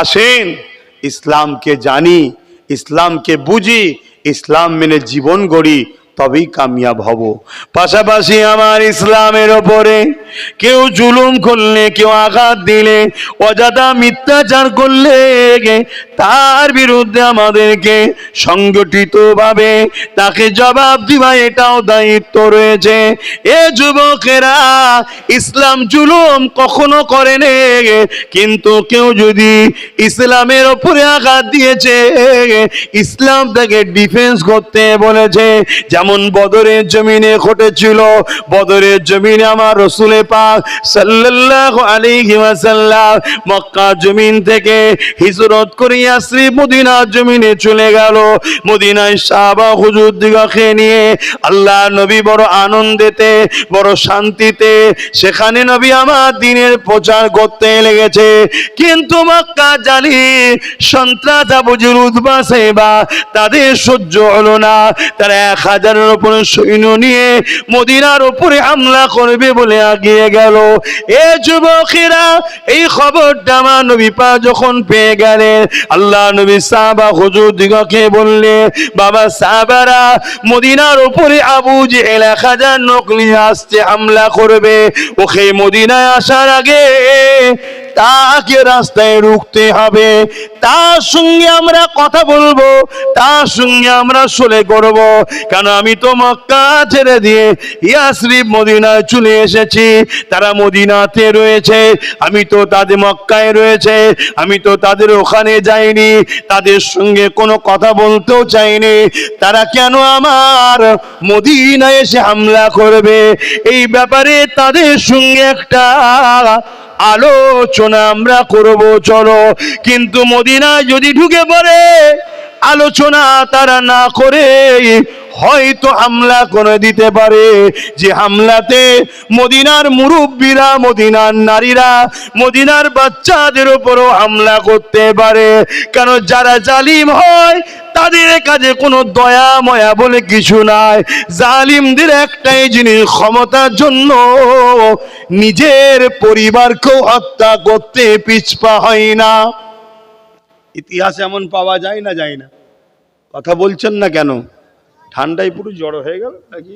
আসেন ইসলামকে জানি, ইসলামকে বুঝি, ইসলাম মেনে জীবন গড়ি, তবেই কামিয়াব হব। পাশাপাশি আমার ইসলামের ওপরে কেউ জুলুম করলে, কেউ আঘাত দিলে, অযথা মিথ্যাচার করলে তার বিরুদ্ধে আমাদেরকে সংগঠিতভাবে তাকে জবাব দিবা, এটাও দায়িত্ব রয়েছে। এ যুবকেরা, ইসলাম জুলুম কখনো করেনি, কিন্তু কেউ যদি ইসলামের ওপরে আঘাত দিয়েছে, ইসলাম তাকে ডিফেন্স করতে বলেছে। যেমন বদরের জমিনে ঘটেছিল। বদরের জমিনে আমার রাসূল পাক সাল্লাল্লাহু আলাইহি ওয়াসাল্লাম মক্কা জমিন থেকে হিজরত করে ইয়াসরিব মদিনা জমিনে চলে গেল। মদিনায় সাহাবা হুজুর দিগকে নিয়ে আল্লাহ নবী বড় আনন্দেতে, বড় শান্তিতে সেখানে নবী আমার দ্বীনের প্রচার করতে লেগেছে। কিন্তু মক্কা জালিম সন্ত্রাস আবু জেহেল উতবা সাইবা তাদের সহ্য হলো না। তারা 1000-এর উপরে সৈন্য নিয়ে মদিনার উপরে হামলা করবে বলে এগিয়ে গেল। এ যুবকেরা, এই খবরটা আমার নবী পাক যখন পেয়ে গেলেন, আল্লাহ নবী সাহাবা হুজুর দিগকে বললে, বাবা সাহাবারা, মদিনার উপরে আবু জেহেল 1000 লোক নিয়ে আসছে, হামলা করবে। ওকে মদিনায় আসার আগে তাকে রাস্তায় রুখতে হবে, তার সঙ্গে আমরা কথা বলবো, তার সঙ্গে আমরা সলে করব। কারণ আমি তো মক্কা ছেড়ে দিয়ে ইয়াসরিব মদিনায় চলে এসেছি, তারা মদিনাতে রয়েছে, আমি তো তাদের মক্কায় রয়েছে, আমি তো তাদের ওখানে যাইনি, তাদের সঙ্গে কোনো কথা বলতেও চাইনি। তারা কেন আমার মদিনায় এসে হামলা করবে? এই ব্যাপারে তাদের সঙ্গে একটা আলোচনা আমরা করব, চলো। কিন্তু মদিনায় যদি ঢুকে পড়ে, আলোচনা তারা না করে হয়তো হামলা করে দিতে পারে। যে হামলাতে মদিনার মুরব্বীরা, মদিনার নারীরা, মদিনার বাচ্চাদের উপরও হামলা করতে পারে। কারণ যারা জালিম হয় তাদের কাছে কোনো দয়া ময়া বলে কিছু নাই। জালিমদের একটাই জিনিস, ক্ষমতার জন্য নিজের পরিবারকেও হত্যা করতে পিছপা হয় না। ইতিহাস এমন পাওয়া যায় না, যায় না? কথা বলছেন না কেন? ঠান্ডায় পুরো জড়ো হয়ে গেল নাকি?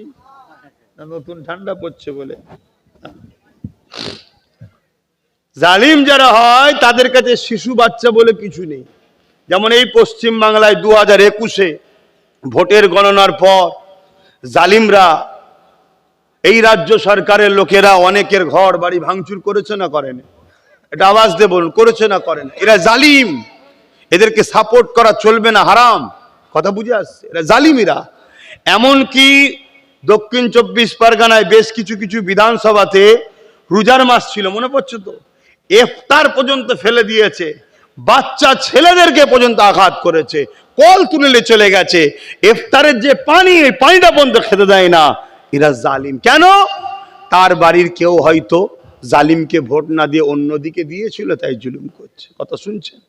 নতুন ঠান্ডা পড়ছে বলে? জালিম যারা হয় তাদের কাছে শিশু বাচ্চা বলে কিছু নেই। যেমন এই পশ্চিম বাংলায় 2021-এ ভোটের গণনার পর জালিমরা, এই রাজ্য সরকারের লোকেরা অনেকের ঘর বাড়ি ভাঙচুর করেছে না করেনি? এটা আওয়াজ দিয়ে বলুন, করেছে না করেন? এরা জালিম, এদেরকে সাপোর্ট করা চলবে না, হারাম। কথা বুঝে আসছে? এরা জালিমিরা। এমনকি দক্ষিণ 24 পরগনায় বেশ কিছু কিছু বিধানসভাতে রোজার মাস ছিল, মনে পড়ছে তো, ইফতার পর্যন্ত ফেলে দিয়েছে, বাচ্চা ছেলেদেরকে পর্যন্ত আঘাত করেছে, কল তুলে চলে গেছে। ইফতারের যে পানি, এই পানিটা পর্যন্ত খেতে দেয় না। এরা জালিম। কেন? তার বাড়ির কেউ হয়তো জালিমকে ভোট না দিয়ে অন্যদিকে দিয়েছিল, তাই জুলুম করছে। কথা শুনছেন?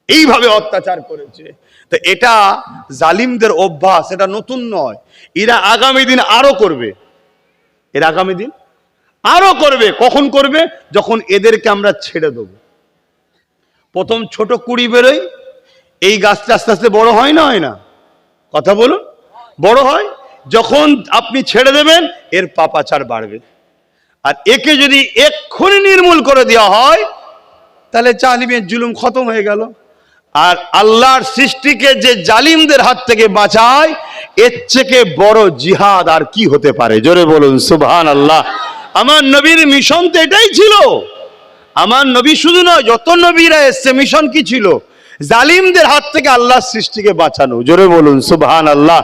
এইভাবে অত্যাচার করেছে। তো এটা জালিমদের অভ্যাস, এটা নতুন নয়। এরা আগামী দিন আরো করবে, এর আগামী দিন আরো করবে। কখন করবে? যখন এদেরকে আমরা ছেড়ে দেবো। প্রথম ছোট কুড়ি বেরোয়, এই গাছটা আস্তে আস্তে বড় হয় না, হয় না? কথা বলুন, বড় হয়। যখন আপনি ছেড়ে দেবেন, এর পাপাচার বাড়বে। আর একে যদি এক্ষুনি নির্মূল করে দেওয়া হয়, তাহলে জালিমের জুলুম খতম হয়ে গেল। আর আল্লাহর সৃষ্টিকে যে জালিমদের হাত থেকে বাঁচায়, এর থেকে বড় জিহাদ আর কি হতে পারে? জোরে বলুন সুবহানাল্লাহ। আমার নবীর মিশন তো এটাই ছিল। আমার নবী শুধু নয়, যত নবীরা এসছে, মিশন কি ছিল? জালিমদের হাত থেকে আল্লাহর সৃষ্টিকে বাঁচানো। জোরে বলুন সুবহানাল্লাহ।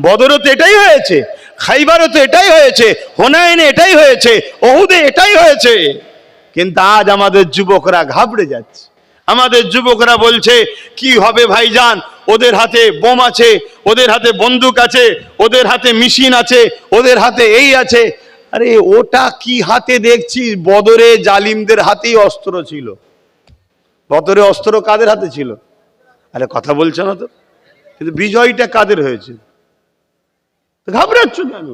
বদরে তো এটাই হয়েছে, খাইবারে তো এটাই হয়েছে, হুনাইনে এটাই হয়েছে, উহুদে এটাই হয়েছে। কিন্তু আজ আমাদের যুবকরা ঘাবড়ে যাচ্ছে। আমাদের যুবকরা বলছে, কি হবে ভাইজান, ওদের হাতে বোম আছে, ওদের হাতে বন্দুক আছে, ওদের হাতে মেশিন আছে, ওদের হাতে এই আছে। আরে ওটা কি হাতে দেখছি? বদরে জালিমদের হাতেই অস্ত্র ছিল। বদরে অস্ত্র কাদের হাতে ছিল? আরে কথা বলছে না তো। কিন্তু বিজয়টা কাদের হয়েছে? ঘাবড়াচ্ছ কেন?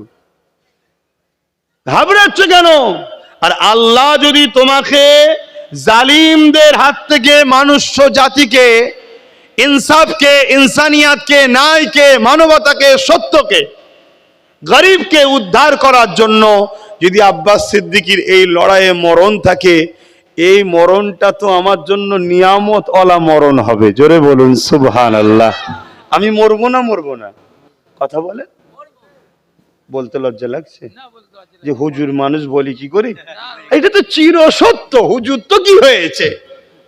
ঘাবড়াচ্ছ কেন? আর আল্লাহ যদি তোমাকে জালিমদের হাত থেকে মানুষ্য জাতিকে, ইনসাফকে, ইনসানিয়াতকে, ন্যায়কে, মানবতাকে, সত্যকে, গরিবকে উদ্ধার করার জন্য যদি আব্বাস সিদ্দিকীর এই লড়াইয়ে মরণ থাকে, এই মরণটা তো আমার জন্য নিয়ামত ওয়ালা মরণ হবে। জোরে বলুন সুবহানাল্লাহ। আমি মরবো না কথা বলে, বলতে লজ্জা লাগছে যে হুজুর মানুষ বলি কি করি, এটা তো চির সত্য। হুজুর তো কি হয়েছে,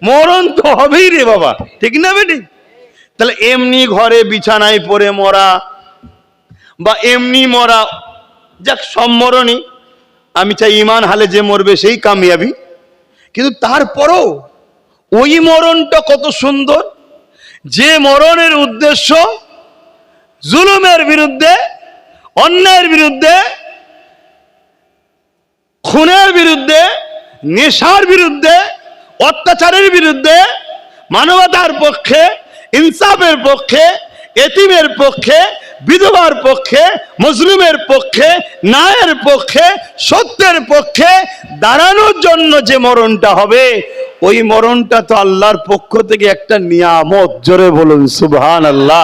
মরণ তো হবেই রে বাবা, ঠিক না বেটি? তাহলে এমনি ঘরে বিছানায় পড়ে মরা বা এমনি মরা, যাক সম্মরণই, আমি চাই ইমান হালে যে মরবে সেই কামিয়াবি। কিন্তু তারপরও ওই মরণটা কত সুন্দর, যে মরণের উদ্দেশ্য জুলুমের বিরুদ্ধে, অন্যায়ের বিরুদ্ধে, খুনের বিরুদ্ধে, নেশার বিরুদ্ধে, অত্যাচারের বিরুদ্ধে, মানবতার পক্ষে, ইনসাফের পক্ষে, এতিমের পক্ষে, বিধবার পক্ষে, মজলুমের পক্ষে, ন্যায়ের পক্ষে, সত্যের পক্ষে দাঁড়ানোর জন্য যে মরণটা হবে, ওই মরণটা তো আল্লাহর পক্ষ থেকে একটা নিয়ামত। জোরে বলুন সুবহানাল্লাহ।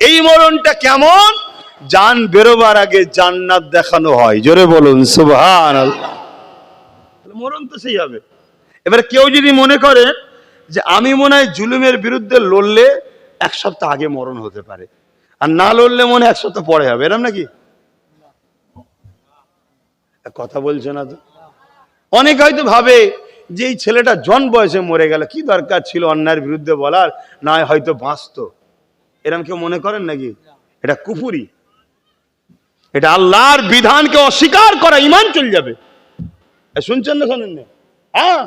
এই মরণটা কেমন? জান বেরোবার আগে জান্নাত দেখানো হয়। জোরে বলুন সুবহানাল্লাহ। মরণ তো সেই হবে। এবার কেউ যদি মনে করে যে আমি মনে হয় জুলুমের বিরুদ্ধে লড়লে এক সপ্তাহ আগে মরণ হতে পারে, আর না লড়লে মনে এক সপ্তাহ পরে হবে, এরকম নাকি? কথা বলছে না তো। অনেক হয়তো ভাবে যে এই ছেলেটা জন বয়সে মরে গেল, কি দরকার ছিল অন্যায়ের বিরুদ্ধে বলার, না হয়তো বাঁচতো, এরকম কেউ মনে করেন নাকি? এটা কুফুরি, এটা আল্লাহর বিধানকে অস্বীকার করা, ঈমান চলে যাবে। শুনছেন না শোনেন না? হ্যাঁ,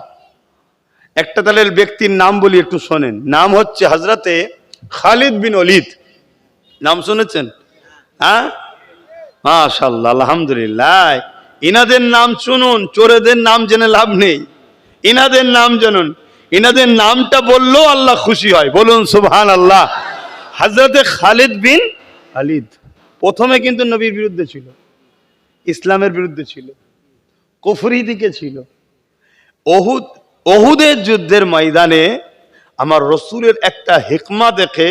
একটা তাহলে ব্যক্তির নাম বলি, একটু শোনেন। নাম হচ্ছে হযরতে খালিদ বিন ওলীদ। নাম শুনেছেন? হ্যাঁ, মাশাআল্লাহ, আলহামদুলিল্লাহ। ইনাদের নাম শুনুন, চোরেদের নাম জেনে লাভ নেই। ইনাদের নাম জানুন, ইনাদের নামটা বললেও আল্লাহ খুশি হয়। বলুন সুবহানাল্লাহ। হযরতে খালিদ বিন ওলীদ প্রথমে কিন্তু নবীর বিরুদ্ধে ছিল, ইসলামের বিরুদ্ধে ছিল, কুফরি দিকে ছিল। ওহুদের যুদ্ধের ময়দানে আমার রসুলের একটা হিকমা দেখে,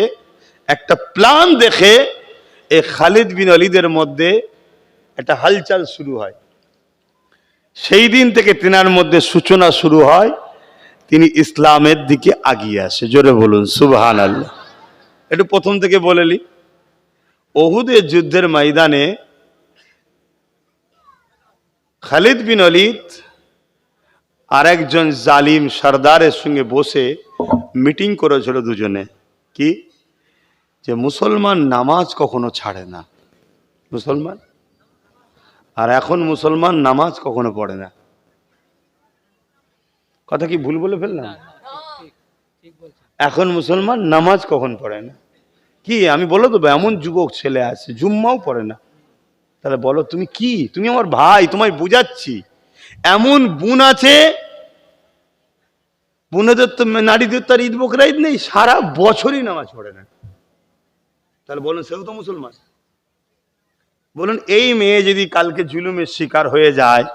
একটা প্ল্যান দেখে এই খালিদ বিন ওলীদের মধ্যে একটা হালচাল শুরু হয়। সেই দিন থেকে তিনার মধ্যে সূচনা শুরু হয়, তিনি ইসলামের দিকে আগিয়ে আসে। জোরে বলুন সুবহানাল্লাহ। একটু প্রথম থেকে বলেলি, ওহুদের যুদ্ধের ময়দানে খালিদ বিন ওলীদ আর একজন জালিম সর্দারের সঙ্গে বসে মিটিং করেছিল দুজনে, কি যে মুসলমান নামাজ কখনো ছাড়ে না, মুসলমান, আর এখন মুসলমান নামাজ কখনো পড়ে না। কথা কি ভুল বলে ফেললাম? এখন মুসলমান নামাজ কখন পড়ে না? কি আমি বলো তো, এমন যুবক ছেলে আছে জুম্মাও পড়ে না। তাহলে বলো তুমি কি, তুমি আমার ভাই, তোমায় বুঝাচ্ছি। এমন বোন আছে, বোনেদের তো, নারীদের তো আর ঈদ বকরা ঈদ নেই, সারা বছরই নামাজ পড়ে না। তাহলে বলুন সেও তো মুসলমান। বলুন এই মেয়ে যদি কালকে জুলুমের শিকার হয়ে যায়,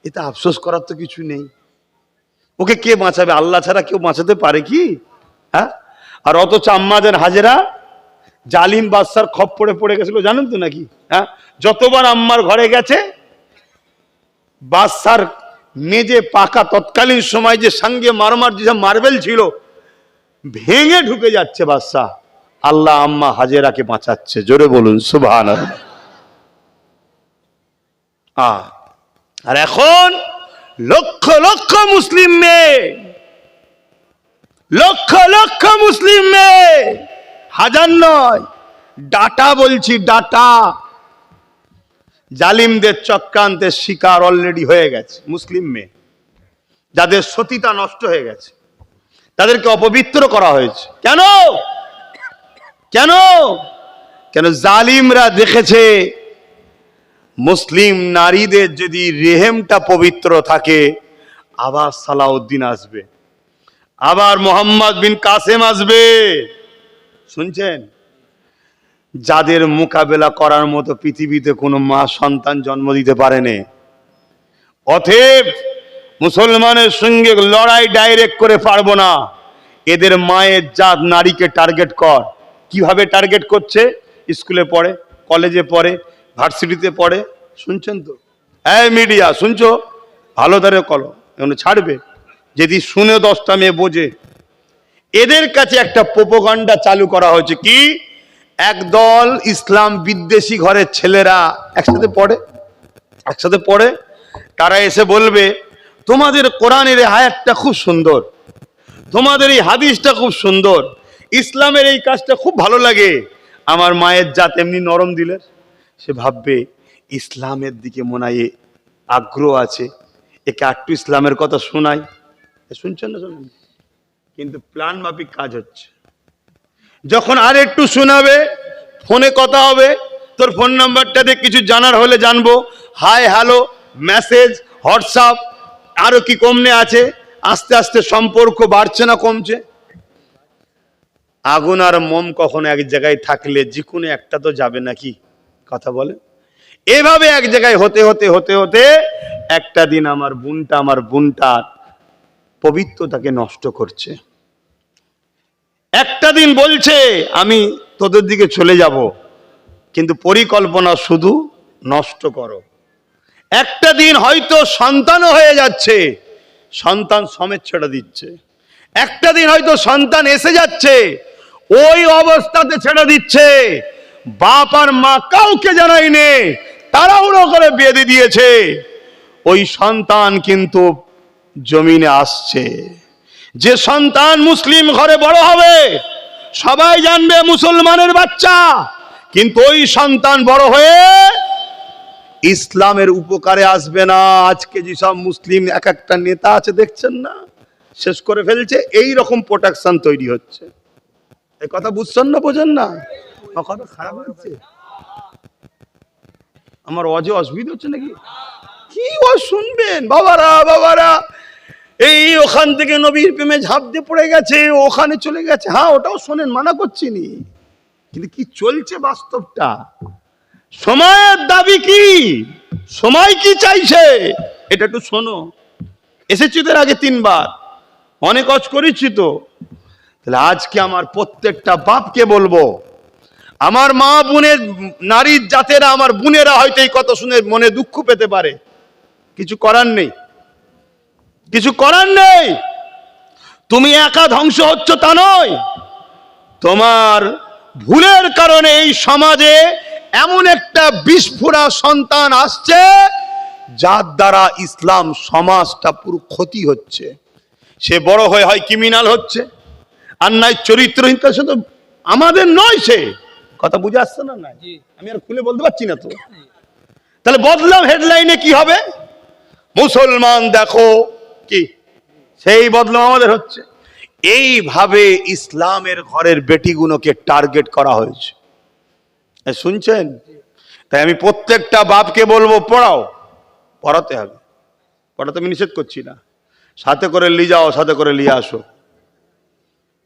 এতে আফসোস করার তো কিছু নেই। ওকে কে বাঁচাবে? আল্লাহ ছাড়া কেউ বাঁচাতে পারে কি? হ্যাঁ, আর অথচ আম্মাজান হাজেরা জালিম বাদশার খপ্পরে পড়ে গেছিল, জানেন তো নাকি? হ্যাঁ, যতবার আম্মার ঘরে গেছে, বাদশার মেজে পাকা তৎকালীন সময় যে সঙ্গে মারমার যেসব মার্বেল ছিল ভেঙে ঢুকে যাচ্ছে বাদশা, আল্লাহ আম্মা হাজেরাকে বাঁচাচ্ছে। জোরে বলুন সুবহানাল্লাহ। আর এখন লক্ষ লক্ষ মুসলিম মেয়ে, লক্ষ লক্ষ মুসলিম মেয়ে, হাজার নয়, ডাটা বলছি, ডাটা, জালিমদের চক্রান্তের শিকার অলরেডি হয়ে গেছে। মুসলিম মেয়ে যাদের সতীতা নষ্ট হয়ে গেছে, তাদেরকে অপবিত্র করা হয়েছে। কেন? কেন? কেন? জালিমরা দেখেছে মুসলিম নারীদের যদি রেহেমটা পবিত্র থাকে, আবার সালাউদ্দিন আসবে, আবার মোহাম্মদ বিন কাসেম আসবে। শুনছেন? যাদের মোকাবেলা করার মতো পৃথিবীতে কোনো মা সন্তান জন্ম দিতে পারেনি। অতএব মুসলমানের সঙ্গে লড়াই ডাইরেক্ট করে পারবো না, এদের মায়ের জাত নারীকে টার্গেট কর। কিভাবে টার্গেট করছে? স্কুলে পড়ে, কলেজে পড়ে, ভার্সিটিতে পড়ে, শুনছেন তো? এই মিডিয়া শুনছো? ভালো ধারে কলো, এখন ছাড়বে যদি শুনে 10টা মেয়ে বোঝে। এদের কাছে একটা প্রোপাগান্ডা চালু করা হয়েছে কি, একদল ইসলাম বিদ্বেষী ঘরের ছেলেরা একসাথে পড়ে, তারা এসে বলবে তোমাদের কোরআনের এই আয়াতটা খুব সুন্দর, তোমাদের এই হাদিসটা খুব সুন্দর, ইসলামের এই কাজটা খুব ভালো লাগে। আমার মায়ের জাত এমনি নরম দিলের, সে ভাববে ইসলামের দিকে মনে হয় আগ্রহ আছে, একে একটু ইসলামের কথা শোনাই। শুনছেন না? শোনেন, কিন্তু প্ল্যান মাফিক কাজ হচ্ছে। যখন আর একটু শোনাবে, ফোনে কথা হবে, তোর ফোন নাম্বারটা দিয়ে কিছু জানার হলে জানবো, হাই হ্যালো মেসেজ হোয়াটসঅ্যাপ আরো কি কমনে আছে, আস্তে আস্তে সম্পর্ক বাড়ছে না কমছে? আগুন আর মোম কখনো এক জায়গায় থাকলে যে কোনো একটা তো যাবে নাকি? কথা বলে। এভাবে এক জায়গায় হতে হতে হতে হতে একটা দিন আমার বোনটার পবিত্রতাকে নষ্ট করছে। একটা দিন বলছে আমি তোদের দিকে চলে যাব, কিন্তু পরিকল্পনা শুধু নষ্ট করো। একটা দিন হয়তো সন্তানও হয়ে যাচ্ছে, সন্তান সমেত ছেড়ে দিচ্ছে। একটা দিন হয়তো সন্তান এসে যাচ্ছে, ওই অবস্থাতে ছেড়ে দিচ্ছে। বাপ আর মা কাউকে জানায়নি, তাড়াহুড়ো করে বেঁধে দিয়েছে। ওই সন্তান কিন্তু জমিনে আসছে। যে সন্তান মুসলিম ঘরে বড় হবে, সবাই জানবে মুসলমানের বাচ্চা, কিন্তু ওই সন্তান বড় হয়ে ইসলামের উপকারে আসবে না। আজকে যেসব মুসলিম এক একটা নেতা আছে দেখছেন না, শেষ করে ফেলছে। এই রকম প্রোটেকশন তৈরি হচ্ছে। এই কথা বুঝছেন না? বোঝেন না? কথা খারাপ হচ্ছে আমার, অজে অসুবিধা হচ্ছে নাকি? কি ও শুনবেন বাবারা, এই ওখান থেকে নবীর প্রেমে ঝাঁপ দিয়ে পড়ে গেছে, ওখানে চলে গেছে। হ্যাঁ, ওটাও শোনেন, মানা করছি নি, কিন্তু কি চলছে বাস্তবটা? সময়ের দাবি কি, সময় কি চাইছে, এটা একটু শোনো। এসেছি তোর আগে 3 বার, অনেক কাজ করেছি তো। তাহলে আজকে আমার প্রত্যেকটা বাপকে বলবো, আমার মা বোনের নারীর জাতেরা, আমার বোনেরা হয়তো এই কথা শুনে মনে দুঃখ পেতে পারে, কিছু করার নেই, কিছু করার নেই। তুমি একা ধ্বংস হচ্ছ তা নয়, তোমার ভুলের কারণে এই সমাজে এমন একটা বিস্ফোরা সন্তান আসছে যার দ্বারা ইসলাম সমাজটা পুরো ক্ষতি হচ্ছে। সে বড় হয়ে হয় ক্রিমিনাল হচ্ছে, আর নাই চরিত্রহীন। তো আমাদের নয়, সে কথা বুঝে আসছে না? নাই, আমি আর খুলে বলতে পারছি না তো। তাহলে বদলাম হেডলাইনে কি হবে? মুসলমান দেখো কি, সেই বদলাম আমাদের হচ্ছে। এইভাবে ইসলামের ঘরের বেটিগুলোকে টার্গেট করা হয়েছে, শুনছেন? তাই আমি প্রত্যেকটা বাপকে বলবো, পড়াতে হবে। পড়াতে আমি নিষেধ করছি না, সাথে করে নিয়ে যাও, সাথে করে নিয়ে আসো।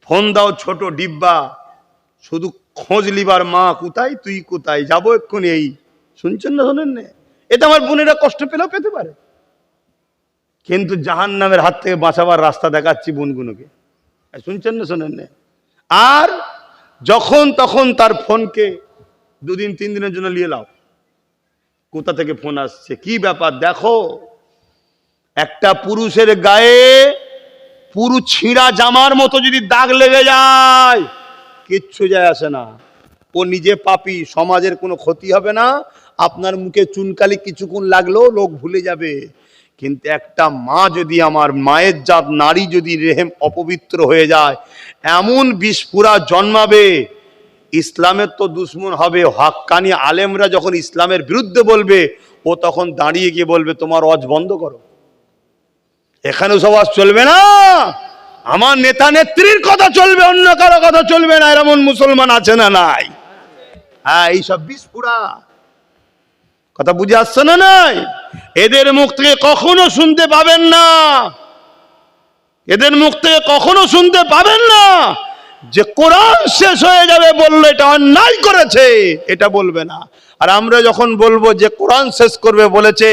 ফোন দাও ছোট ডিব্বা, শুধু খোঁজ লিবার, মা কোথায়, তুই কোথায়, যাবো এক্ষুনি। এই শুনছেন না? শোনেন না? এটা আমার বোনেরা কষ্ট পেলেও পেতে পারে, কিন্তু জাহান্নামের হাত থেকে বাঁচাবার রাস্তা দেখাচ্ছি বোনগুলোকে। শুনছেন না? শোনেন না? আর যখন তখন তার ফোনকে 2 দিন 3 দিনের জন্য নিয়ে নাও। কোথা থেকে ফোন আসছে, কি ব্যাপার দেখো। একটা পুরুষের গায়ে পুরো ছিঁড়া জামার মতো যদি দাগ লেগে যায়, কিচ্ছু যায় আসে না। ও নিজে পাপী, সমাজের কোনো ক্ষতি হবে না। আপনার মুখে চুনকালি কিছুক্ষণ লাগলেও লোক ভুলে যাবে। কিন্তু একটা মা যদি, আমার মায়ের জাত নারী যদি রেহেম অপবিত্র হয়ে যায়, এমন বিস্ফোরা জন্মাবে, ইসলামের তো দুশ্মন হবে। হক্কানি আলেমরা যখন ইসলামের বিরুদ্ধে বলবে, ও তখন দাঁড়িয়ে গিয়ে বলবে তোমার ওয়াজ বন্ধ করো, এখানে সমাজ চলবে না, আমার নেতা নেত্রীর কথা চলবে, অন্য কারো কথা চলবে না। এমন মুসলমান আছে না নাই? হ্যাঁ, এইসব বিস্ফোরা কথা বুঝে আসছে না? নাই, এদের মুখ থেকে কখনো শুনতে পাবেন না, এদের মুখ থেকে কখনো শুনতে পাবেন না যে কোরআন শেষ হয়ে যাবে বললো এটা অন্যায় করেছে, এটা বলবে না। আর আমরা যখন বলবো যে কোরআন শেষ করবে বলেছে,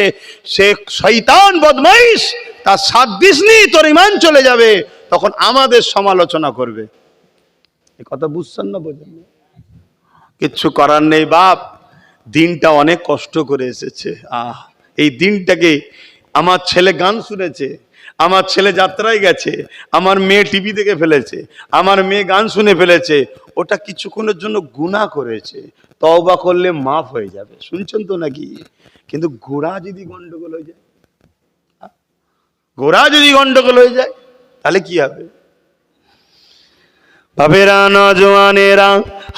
সে শয়তান বদমাইশ, তার সাথ দিসনি, তোর ইমান চলে যাবে, তখন আমাদের সমালোচনা করবে। এই কথা বুঝছেন না? বোঝেন না? কিচ্ছু করার নেই বাপ, দিনটা অনেক কষ্ট করে এসেছে। এই দিনটাকে, আমার ছেলে গান শুনেছে, আমার ছেলে যাত্রায় গেছে, আমার মেয়ে টিভি দেখে ফেলেছে, আমার মেয়ে গান শুনে ফেলেছে, ওটা কিছুক্ষণের জন্য গুনাহ করেছে, তওবা করলে মাফ হয়ে যাবে। শুনছেন তো নাকি? কিন্তু গোড়া যদি গন্ডগোল হয়ে যায়, গোড়া যদি গন্ডগোল হয়ে যায়, তাহলে কি হবে? বাবেরা, নওজওয়ানেরা,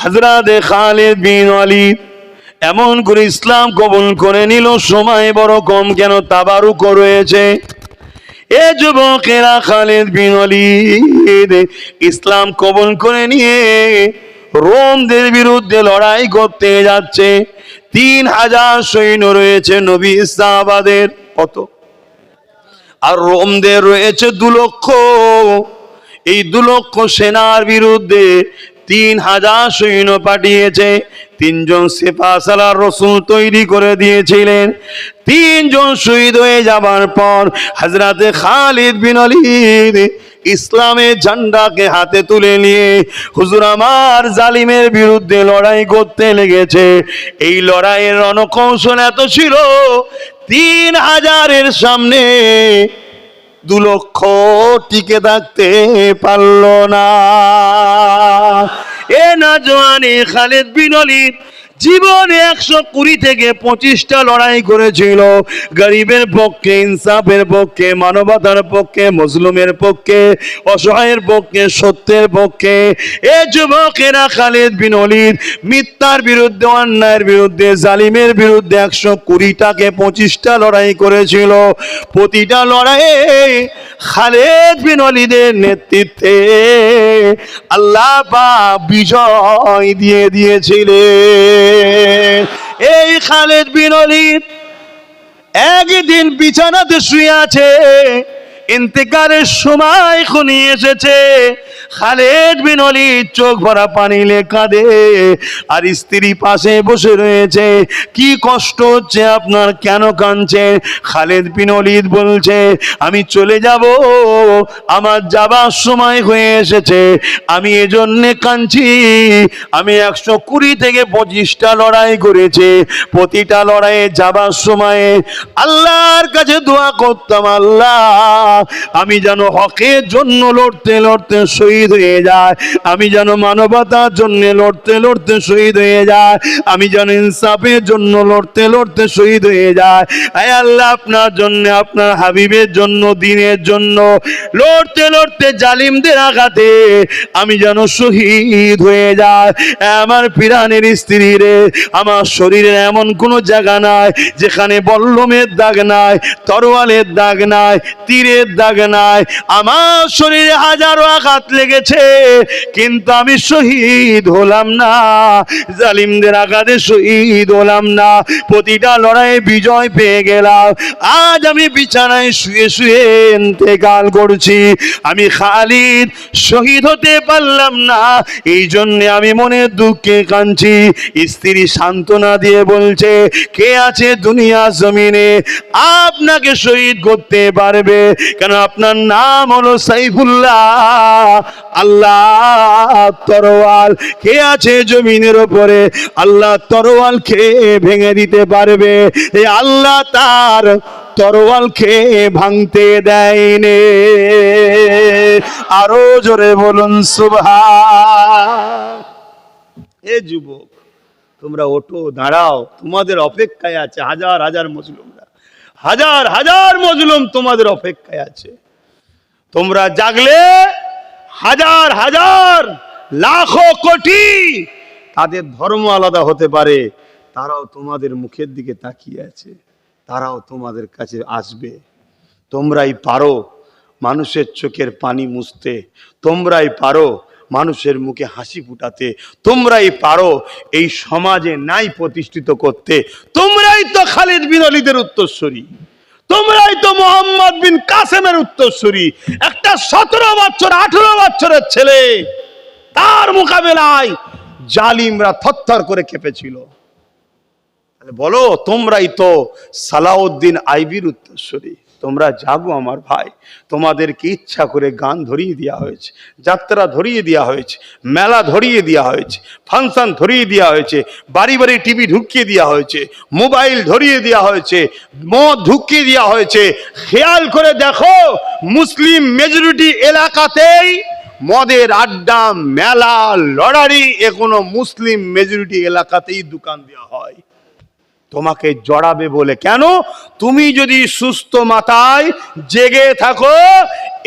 হযরত খালিদ বিন ওয়ালিদ এমন করে ইসলাম কবুল করে নিল। সময় বড় কম কেন, তাবারুক রয়েছে। এ যুবকেরা, খালিদ বিন ওয়ালিদ ইসলাম কবুল করে নিয়ে রোমদের বিরুদ্ধে লড়াই করতে যাচ্ছে। 3000 সৈন্য রয়েছে নবী সাহাবাদের, কত? আর রোমদের রয়েছে 2 লক্ষ। এই 2 লক্ষ সেনার বিরুদ্ধে 3000 সৈন্য পাঠিয়েছে। 3 জন সেপাসালার রসুল তৈরি করে দিয়েছিলেন। 3 জন শহীদ হয়ে যাবার পর হযরতে খালিদ বিন ওয়ালিদ ইসলামের ঝান্ডাকে হাতে তুলে নিয়ে হুজুর আমার জালিমের বিরুদ্ধে লড়াই করতে লেগেছে। এই লড়াইয়ের রণকৌশল এত ছিল, 3000-এর সামনে 2 লক্ষ টিকে থাকতে পারল না। এ নওজওয়ানে খালিদ বিন ওয়ালিদ জীবনে 120 থেকে 25টা লড়াই করেছিল। গরিবের পক্ষে, ইনসাফের পক্ষে, মানবতার পক্ষে, মজলুমের পক্ষে, অসহায়ের পক্ষে, সত্যের পক্ষে। এ যুবকেরা, খালিদ বিন ওয়ালিদ মিথ্যার বিরুদ্ধে, অন্যায়ের বিরুদ্ধে, জালিমের বিরুদ্ধে 120টাকে 25টা লড়াই করেছিল। প্রতিটা লড়াইয়ে খালিদ বিন ওয়ালিদের নেতৃত্বে আল্লাহ পাক বিজয় দিয়ে দিয়েছিলেন। এই খালিদ বিন ওয়ালিদ একদিন বিছানাতে শুয়ে আছে, ইন্তেকালের সময় ঘনিয়ে এসেছে। খালিদ বিন ওয়ালিদ চোখ ভরা পানি নিয়ে কাঁদে, আর স্ত্রী পাশে বসে রয়েছে। কি কষ্ট হচ্ছে আপনার, কেন কাঁদছেন? খালিদ বিন ওয়ালিদ বলছে, আমি চলে যাব, আমার যাবার সময় হয়ে এসেছে, আমি এজন্য কাঁদছি। আমি 120 থেকে 25টা লড়াই করেছি। প্রতিটা লড়াইয়ে যাবার সময়ে আল্লাহর কাছে দোয়া করতাম, আল্লাহ আমি যেন হকের জন্য লড়তে লড়তে শহীদ হয়ে যায়, আমি যেন মানবতার জন্য লড়তে লড়তে শহীদ হয়ে যায়, আমি যেন ইনসাফের জন্য লড়তে লড়তে শহীদ হয়ে যায়। আয় আল্লাহ, আপনার জন্য, আপনার হাবিবের জন্য, দ্বীনের জন্য লড়তে লড়তে জালিমদের আঘাতে আমি যেন শহীদ হয়ে যায়। আমার প্রাণের স্ত্রী রে, আমার শরীরে এমন কোনো জায়গা নাই যেখানে বল্লমের দাগ নাই, তরোয়ালের দাগ নাই, তীরের দাগ নাই। আমার শরীরে হাজারো আঘাত লেগেছে, কিন্তু আমি শহীদ হলাম না, জালিমদের আঘাতে শহীদ হলাম না। প্রতিটা লড়াইয়ে বিজয় পেয়ে গেলাম। আজ আমি বিছানায় শুয়ে শুয়ে ইন্তেকাল করছি, আমি খালিদ শহীদ হতে পারলাম না, এই জন্য আমি মনের দুঃখে কাঁদছি। স্ত্রী সান্ত্বনা দিয়ে বলছে, কে আছে দুনিয়া জমিনে আপনাকে শহীদ করতে পারবে? কেন আপনার নাম হলো সাইফুল্লাহ, আল্লাহ তরোয়াল। কে আছে জমিনের উপরে আল্লাহ তরোয়ালকে ভেঙে দিতে পারবে? এই আল্লাহ তার তরোয়ালকে ভাঙতে দেয়নি। আরো জোরে বলুন সুবহান। এ যুবক, তোমরা ওঠো, দাঁড়াও, তোমাদের অপেক্ষায় আছে হাজার হাজার মজলুমরা, হাজার হাজার মজলুম তোমাদের অপেক্ষায় আছে। তোমরা জাগলে হাজার হাজার লাখো কোটি, তাদের ধর্ম আলাদা হতে পারে, তারাও তোমাদের মুখের দিকে তাকিয়ে আছে, তারাও তোমাদের কাছে আসবে। তোমরাই পারো মানুষের চোখের পানি মুছতে, তোমরাই পারো মানুষের মুখে হাসি ফুটাতে, তোমরাই পারো এই সমাজে ন্যায় প্রতিষ্ঠিত করতে। তোমরাই তো খালিদ বিন ওয়ালিদের উত্তরসূরি, তোমরাই তো মোহাম্মদ বিন কাসেমের উত্তরসূরি। একটা 17 বছর 18 বছরের ছেলে, তার মোকাবেলায় জালিমরা থরথর করে কেঁপেছিল। বলো, তোমরাই তো সালাউদ্দিন আইবির উত্তরসূরি। তোমরা জাগো আমার ভাই, তোমাদেরকে ইচ্ছা করে গান ধরিয়ে দেওয়া হয়েছে, যাত্রা ধরিয়ে দেওয়া হয়েছে, মেলা ধরিয়ে দেওয়া হয়েছে, ফাংশন ধরিয়ে দেওয়া হয়েছে, বাড়ি বাড়ি টিভি ঢুকিয়ে দেওয়া হয়েছে, মোবাইল ধরিয়ে দেওয়া হয়েছে, মদ ঢুকিয়ে দেওয়া হয়েছে। খেয়াল করে দেখো, মুসলিম মেজরিটি এলাকাতেই মদের আড্ডা, মেলা, লটারি এখনো মুসলিম মেজরিটি এলাকাতেই দোকান দেওয়া হয়। তোমাকে জড়াবে বলে কেন? তুমি যদি সুস্থ মাথায় জেগে থাকো,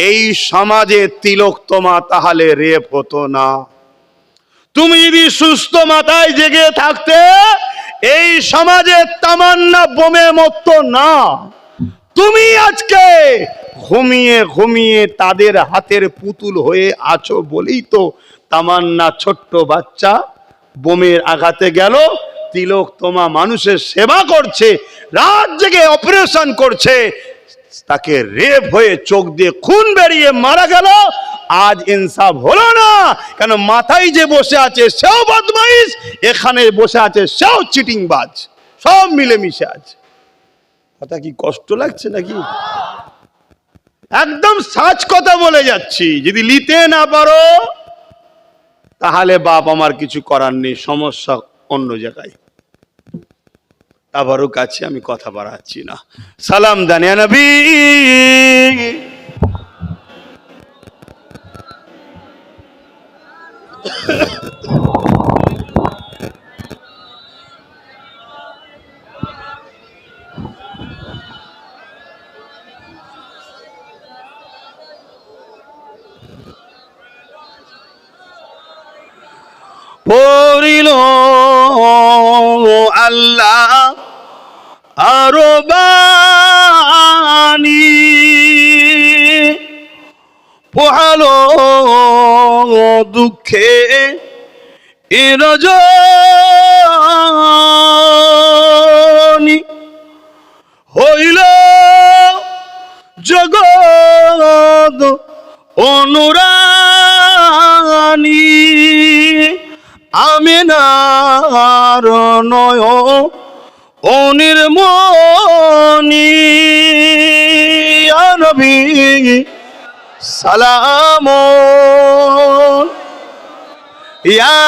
এই সমাজে তিলোত্তমা তাহলে রেপ হতো না। তুমি যদি সুস্থ মাথায় জেগে থাকতে, এই সমাজে তামান্না বোমে মরতো না। তুমি আজকে ঘুমিয়ে ঘুমিয়ে তাদের হাতের পুতুল হয়ে আছো বলেই তো তামান্না ছোট্ট বাচ্চা বোমের আঘাতে গেল, তিলোত্তমা মানুষের সেবা করছে, রাত জেগে অপারেশন করছে, তাকে রেপ হয়ে চোখ দিয়ে খুন বেরিয়ে মারা গেল। আজ ইনসাফ হলো না কেন? মাথায় যে বসে আছে সেও বদমাইশ, এখানে বসে আছে সেও চিটিংবাজ, সব মিলেমিশে আছে। কথা কি কষ্ট লাগছে নাকি? একদম সাচ কথা বলে যাচ্ছি। যদি নিতে না পারো তাহলে বাপ আমার কিছু করার নেই, সমস্যা অন্য জায়গায়। আবারও কাছে আমি কথা বাড়াচ্ছি না। সালাম দানিয়া নবী। পড়িল আল্লাহ আরো বাণী, পোহালো দুঃখে রজনী, হইল জগৎ অনুরানী, আমিনার অনির্মণি, নবী সালাম ইয়া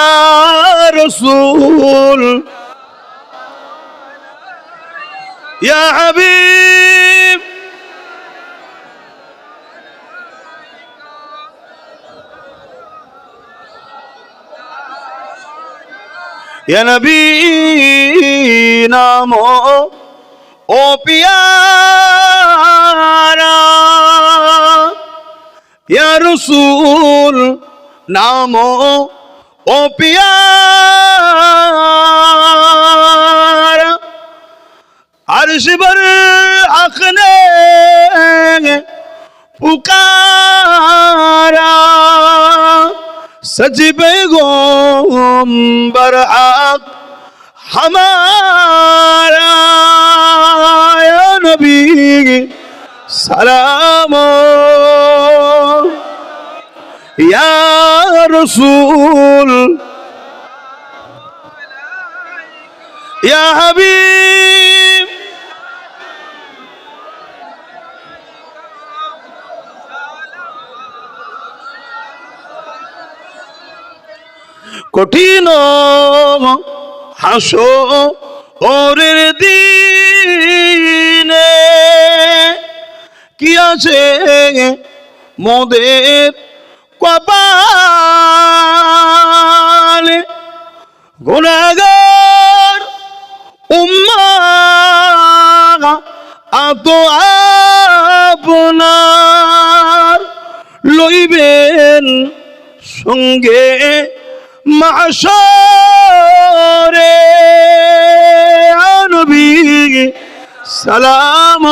রাসূল ইয়া হাবিব। ইয়া নবী নাম ও পিয়ারা, ইয়া রাসূল নাম ও পিয়ারা, अर्श पर हक ने पुकारा, सच पैगंबर हक हमारा, या नबी सलाम या रसूल या हबीब। কঠিন হাসরের দিনে কি আছে মোদের কপালে, গুনাহগার উম্মাহ আত আপনার লইবেন সঙ্গে মাশরে, নবী সালাম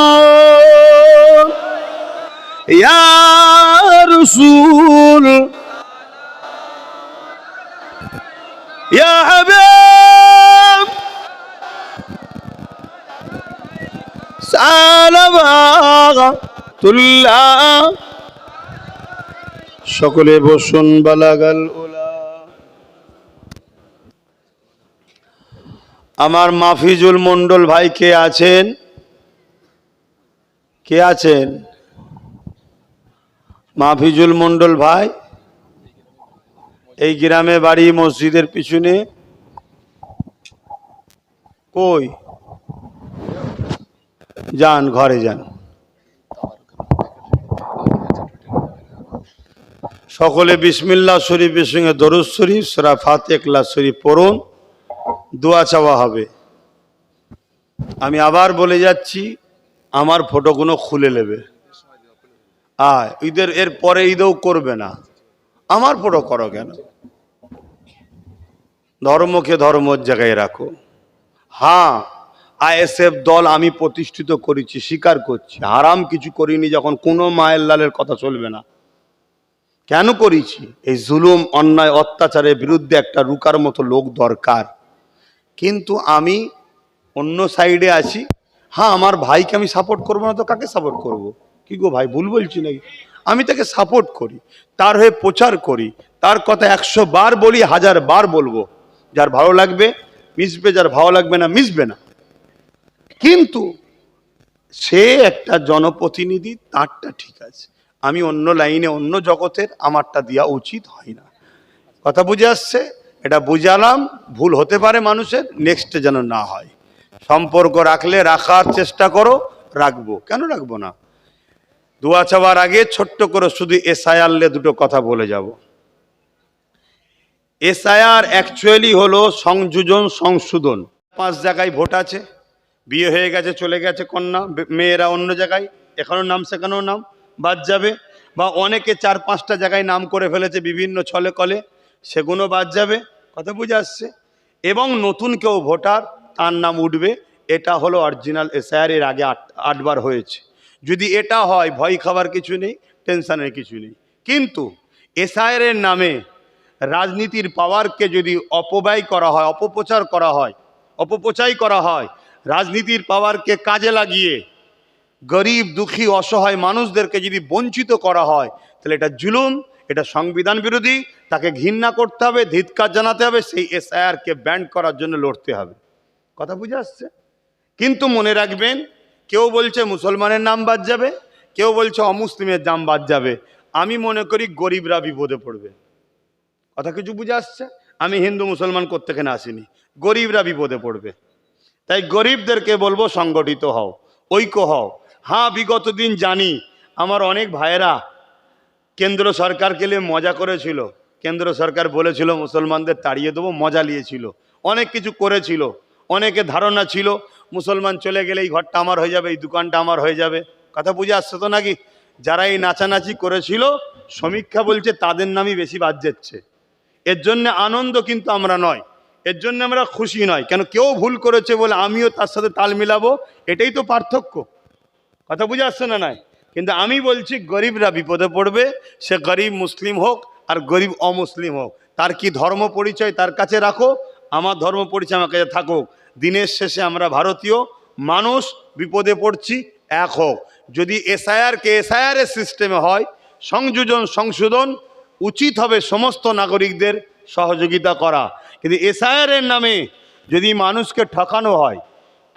ইয়া রাসূল ইয়া হাবিব সালাওয়াতুল্লাহ। সকলে বসুন। বালাগাল উলা। আমার মাফিজুল মন্ডল ভাই কে আছেন? কে আছেন? মাহফিজুল মন্ডল ভাই, এই গ্রামে বাড়ি, মসজিদের পিছনে। কই যান, ঘরে যান। সকলে বিসমিল্লাহ শরীফের সঙ্গে দরুদ শরীফ, সূরা ফাতিহা, ইখলাস শরীফ পড়ুন, দোয়া চাওয়া হবে। আমি আবার বলে যাচ্ছি, আমার ফটোগুলো খুলে নেবে। ঈদের এর পরে ঈদেও করবে না, আমার ফটো করো কেন? ধর্মকে ধর্মের জায়গায় রাখো। হ্যাঁ, আইএসএফ দল আমি প্রতিষ্ঠিত করেছি, স্বীকার করছি। হারাম কিছু করিনি, যখন কোনো মায়ের লালের কথা চলবে না। কেন করেছি? এই জুলুম, অন্যায়, অত্যাচারের বিরুদ্ধে একটা রুকার মতো লোক দরকার। কিন্তু আমি অন্য সাইডে আছি। হ্যাঁ, আমার ভাইকে আমি সাপোর্ট করবো না তো কাকে সাপোর্ট করব? কি গো ভাই, ভুল বলছি নাকি? আমি তাকে সাপোর্ট করি, তার হয়ে প্রচার করি, তার কথা 100 বার বলি, 1000 বার বলবো। যার ভালো লাগবে মিশবে, যার ভালো লাগবে না মিশবে না। কিন্তু সে একটা জনপ্রতিনিধি, তারটা ঠিক আছে। আমি অন্য লাইনে, অন্য জগতের, আমারটা দেওয়া উচিত হয় না। কথা বুঝে আসছে? এটা বুঝালাম, ভুল হতে পারে মানুষের, নেক্সটে যেন না হয়। সম্পর্ক রাখলে রাখার চেষ্টা করো, রাখবো, কেন রাখবো না? দোয়া চাওয়ার আগে ছোট্ট করে শুধু এসআইআর দুটো কথা বলে যাব। এসআইআর অ্যাকচুয়ালি হলো সংযোজন সংশোধন। 5 জায়গায় ভোট আছে, বিয়ে হয়ে গেছে, চলে গেছে কন্যা, মেয়েরা অন্য জায়গায়, এখানেও নাম সেখানেও নাম, বাদ যাবে। বা অনেকে 4-5টা জায়গায় নাম করে ফেলেছে বিভিন্ন ছলে কলে, সেগুলো বাদ যাবে। কথা বুঝে আসছে? এবং নতুন কেউ ভোটার, তার নাম উঠবে। এটা হলো অরিজিনাল এসআইআর। এর আগে 8 বার হয়েছে। যদি এটা হয়, ভয় খাবার কিছু নেই, টেনশনের কিছু নেই। কিন্তু এসআইআর এর নামে রাজনীতির পাওয়ারকে যদি অপব্যয় করা হয়, অপপ্রচার করা হয়, অপপ্রচার করা হয়, রাজনীতির পাওয়ারকে কাজে লাগিয়ে গরিব, দুঃখী, অসহায় মানুষদেরকে যদি বঞ্চিত করা হয়, তাহলে এটা জুলুম, এটা সংবিধান বিরোধী। তাকে ঘৃণা করতে হবে, ধিক্কার জানাতে হবে, সেই এসআইআরকে ব্যান করার জন্য লড়তে হবে। কথা বুঝে আসছে? কিন্তু মনে রাখবেন, কেউ বলছে মুসলমানের নাম বাদ যাবে, কেউ বলছে অমুসলিমের নাম বাদ যাবে। আমি মনে করি গরিবরা বিপদে পড়বে। কথা কিছু বুঝে আসছে? আমি হিন্দু মুসলমান করতে এখানে আসিনি, গরিবরা বিপদে পড়বে। তাই গরিবদেরকে বলবো, সংগঠিত হও, ঐক্য হও। হ্যাঁ, বিগত দিন জানি আমার অনেক ভাইয়েরা কেন্দ্র সরকারকে নিয়ে মজা করেছিল। কেন্দ্র সরকার বলেছিল মুসলমানদের তাড়িয়ে দেবো, মজা নিয়েছিল, অনেক কিছু করেছিল। অনেকে ধারণা ছিল মুসলমান চলে গেলে এই ঘরটা আমার হয়ে যাবে, এই দোকানটা আমার হয়ে যাবে। কথা বুঝে আসছে তো নাকি? যারা এই নাচানাচি করেছিল, সমীক্ষা বলছে তাদের নামই বেশি বাদ যাচ্ছে। এর জন্য আনন্দ কিন্তু আমরা নয়, এর জন্য আমরা খুশি নয়। কেন? কেউ ভুল করেছে বলে আমিও তার সাথে তাল মিলাবো, এটাই তো পার্থক্য। কথা বুঝে আসছে না? নাই। কিন্তু আমি বলছি গরিবরা বিপদে পড়বে, সে গরিব মুসলিম হোক আর গরিব অমুসলিম হোক। তার কি ধর্ম পরিচয় তার কাছে রাখো, আমার ধর্ম পরিচয় আমার কাছে থাকুক। দিনের শেষে আমরা ভারতীয় মানুষ, বিপদে পড়ছি, এক হোক। যদি এসআইআরকে এসআইআরের সিস্টেমে হয়, সংযোজন সংশোধন উচিত হবে সমস্ত নাগরিকদের সহযোগিতা করা। কিন্তু এসআইআরের নামে যদি মানুষকে ঠকানো হয়,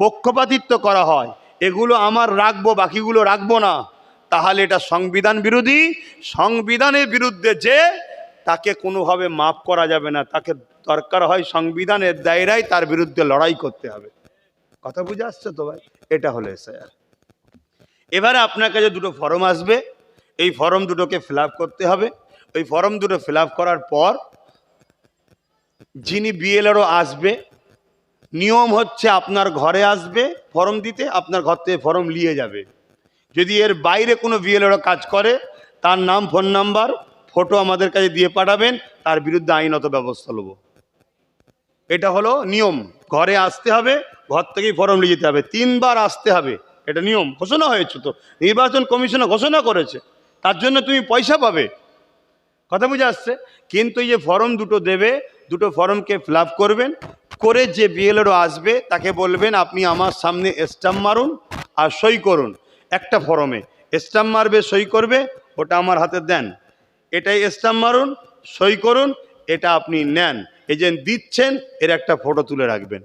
পক্ষপাতিত্ব করা হয়, এগুলো আমার রাখবো, বাকিগুলো রাখবো না, তাহলে এটা সংবিধান বিরোধী। সংবিধানের বিরুদ্ধে যে, তাকে কোনোভাবে মাফ করা যাবে না। তাকে দরকার হয় সংবিধানের দায়রায় তার বিরুদ্ধে লড়াই করতে হবে। কথা বুঝে আসছে তো ভাই? এটা হলো এসআইআর। এবারে আপনার কাছে দুটো ফর্ম আসবে, এই ফর্ম দুটোকে ফিল আপ করতে হবে। ওই ফর্ম দুটো ফিল আপ করার পর যিনি বিএলআরও আসবে, নিয়ম হচ্ছে আপনার ঘরে আসবে ফর্ম দিতে, আপনার ঘর থেকে ফর্ম নিয়ে যাবে। যদি এর বাইরে কোনো বিএলআরও কাজ করে, তার নাম, ফোন নাম্বার, ফটো আমাদের কাছে দিয়ে পাঠাবেন, তার বিরুদ্ধে আইনত ব্যবস্থা নেব। এটা হলো নিয়ম। ঘরে আসতে হবে, ঘর থেকেই ফর্ম নিয়ে যেতে হবে, 3 বার আসতে হবে। এটা নিয়ম, ঘোষণা হয়েছে তো, নির্বাচন কমিশনে ঘোষণা করেছে, তার জন্য তুমি পয়সা পাবে। কথা বুঝে আসছে? কিন্তু এই যে ফর্ম দুটো দেবে, দুটো ফর্মকে ফিল আপ করবেন, করে যে বিএলআরও আসবে তাকে বলবেন আপনি আমার সামনে স্ট্যাম্প মারুন আর সই করুন। একটা ফর্মে স্ট্যাম্প মারবে, সই করবে, ওটা আমার হাতে দেন। এটাই স্ট্যাম্প মারুন, সই করুন, এটা আপনি নেন। এই যে দিচ্ছেন, এর একটা ফটো তুলে রাখবেন।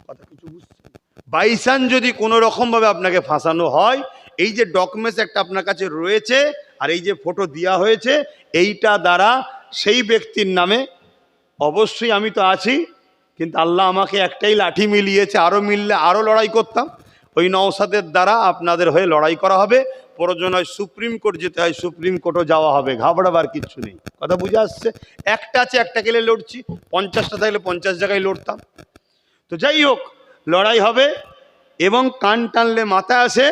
কথা কিছু বুঝছেন? বাইচান্স যদি কোনো রকমভাবে আপনাকে ফাঁসানো হয়, এই যে ডকুমেন্টস একটা আপনার কাছে রয়েছে আর এই যে ফটো দেওয়া হয়েছে, এইটা দ্বারা সেই ব্যক্তির নামে, অবশ্যই আমি তো আছি, কিন্তু আল্লাহ আমাকে একটাই লাঠি মিলিয়েছে, আরও মিললে আরও লড়াই করতাম। ওই নওশাদের দ্বারা আপনাদের হয়ে লড়াই করা হবে। প্রয়োজন হয় সুপ্রিম কোর্ট যেতে হয়, সুপ্রিম কোর্টও যাওয়া হবে, ঘাবড়াবার কিচ্ছু নেই। কথা বুঝে আসছে? একটা আছে, একটা গেলে লড়ছি, 50টা থাকলে 50 জায়গায় লড়তাম। তো যাই হোক, লড়াই হবে। এবং কান টানলে মাথা আসে,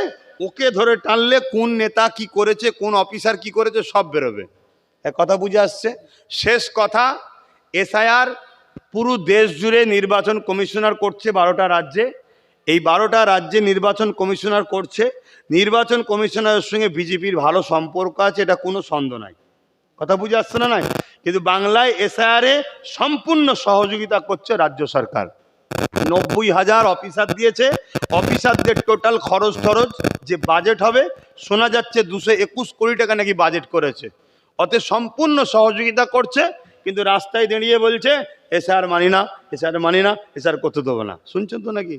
ওকে ধরে টানলে কোন নেতা কি করেছে, কোন অফিসার কি করেছে সব বেরোবে। এক কথা বুঝে আসছে? শেষ কথা, এসআইআর পুরো দেশ জুড়ে নির্বাচন কমিশনার করছে 12টা রাজ্যে। এই 12টা রাজ্যে নির্বাচন কমিশনার করছে। নির্বাচন কমিশনারের সঙ্গে বিজেপির ভালো সম্পর্ক আছে, এটা কোনো সন্দেহ নাই। কথা বুঝে আসছে না? নাই। কিন্তু বাংলায় এসআইআরে সম্পূর্ণ সহযোগিতা করছে রাজ্য সরকার। 90,000 অফিসার দিয়েছে। অফিসারদের টোটাল খরচ যে বাজেট হবে, শোনা যাচ্ছে 221 কোটি টাকা নাকি বাজেট করেছে। অতএব সম্পূর্ণ সহযোগিতা করছে, কিন্তু রাস্তায় দাঁড়িয়ে বলছে এসআর মানি না, এসআর মানি না, এসআর করতে দেবো না। শুনছেন তো নাকি?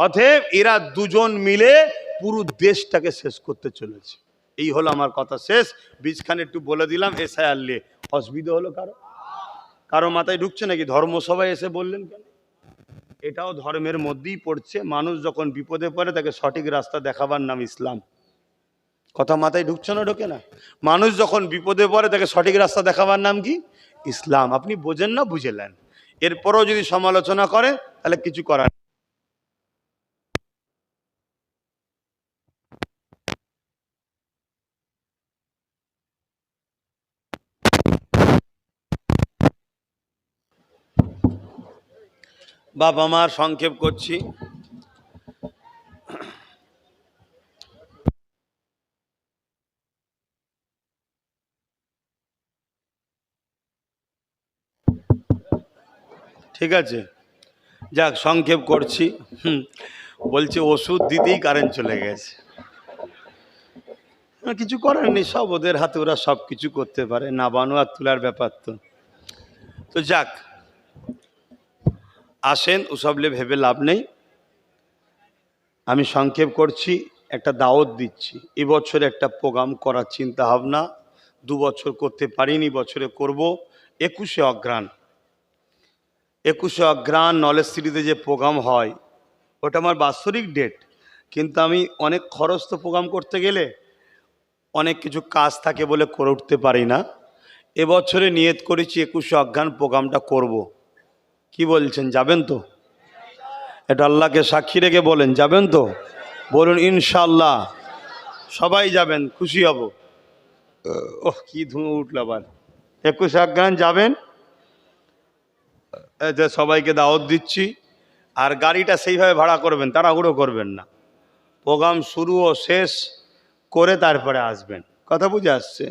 অতএব এরা দুজন মিলে পুরো দেশটাকে শেষ করতে চলেছে। এই হলো আমার কথা শেষ। বীজখানে একটু বলে দিলাম এসআইআর নিয়ে। অসুবিধা হলো কারো মাথায় ঢুকছে নাকি? ধর্মসভায় এসে বললেন কেন? এটাও ধর্মের মধ্যেই পড়ছে। মানুষ যখন বিপদে পড়ে তাকে সঠিক রাস্তা দেখাবার নাম ইসলাম। কথা মাথায় ঢুকছে না? ঢোকে না? মানুষ যখন বিপদে পড়ে তাকে সঠিক রাস্তা দেখাবার নাম কি? ইসলাম। আপনি বোঝেন না, বুঝেলেন। এরপরও যদি সমালোচনা করে তাহলে কিছু করার। বাবা মার সংক্ষেপ করছি। ঠিক আছে, যাক সংক্ষেপ করছি। বলছে ওষুধ দিতেই কারেন্ট চলে গেছে। কিছু করার নেই, সব ওদের হাতে, ওরা সব কিছু করতে পারে। না বানো আর তোলার ব্যাপার তো যাক, আসেন ওসবলে ভেবে লাভ নেই। আমি সংক্ষেপ করছি, একটা দাওয়াত দিচ্ছি। এবছরে একটা প্রোগ্রাম করার চিন্তা ভাবনা, 2 বছর করতে পারিনি, বছরে করব। 21শে অঘ্রাণ, 21শে অঘ্রাণ নলেজ সিটিতে যে প্রোগ্রাম হয়, ওটা আমার বাৎসরিক ডেট। কিন্তু আমি অনেক খরচ, তো প্রোগ্রাম করতে গেলে অনেক কিছু কাজ থাকে বলে করে উঠতে পারি না। এবছরে নিয়ত করেছি 21শে অঘ্রাণ প্রোগ্রামটা করব। কি বলছেন, যাবেন তো? এটা আল্লাহকে সাক্ষী রেখে বলেন, যাবেন তো? বলুন ইনশাআল্লাহ। সবাই যাবেন, খুশি হব। ওহ, কি ধুঁ উঠল আবার। 21শে অঘ্রাণ যাবেন, সবাইকে দাওয়াত দিচ্ছি। আর গাড়িটা সেইভাবে ভাড়া করবেন, তাড়াহুড়ো করবেন না। প্রোগ্রাম শুরু ও শেষ করে তারপরে আসবেন। কথা বুঝে আসছে?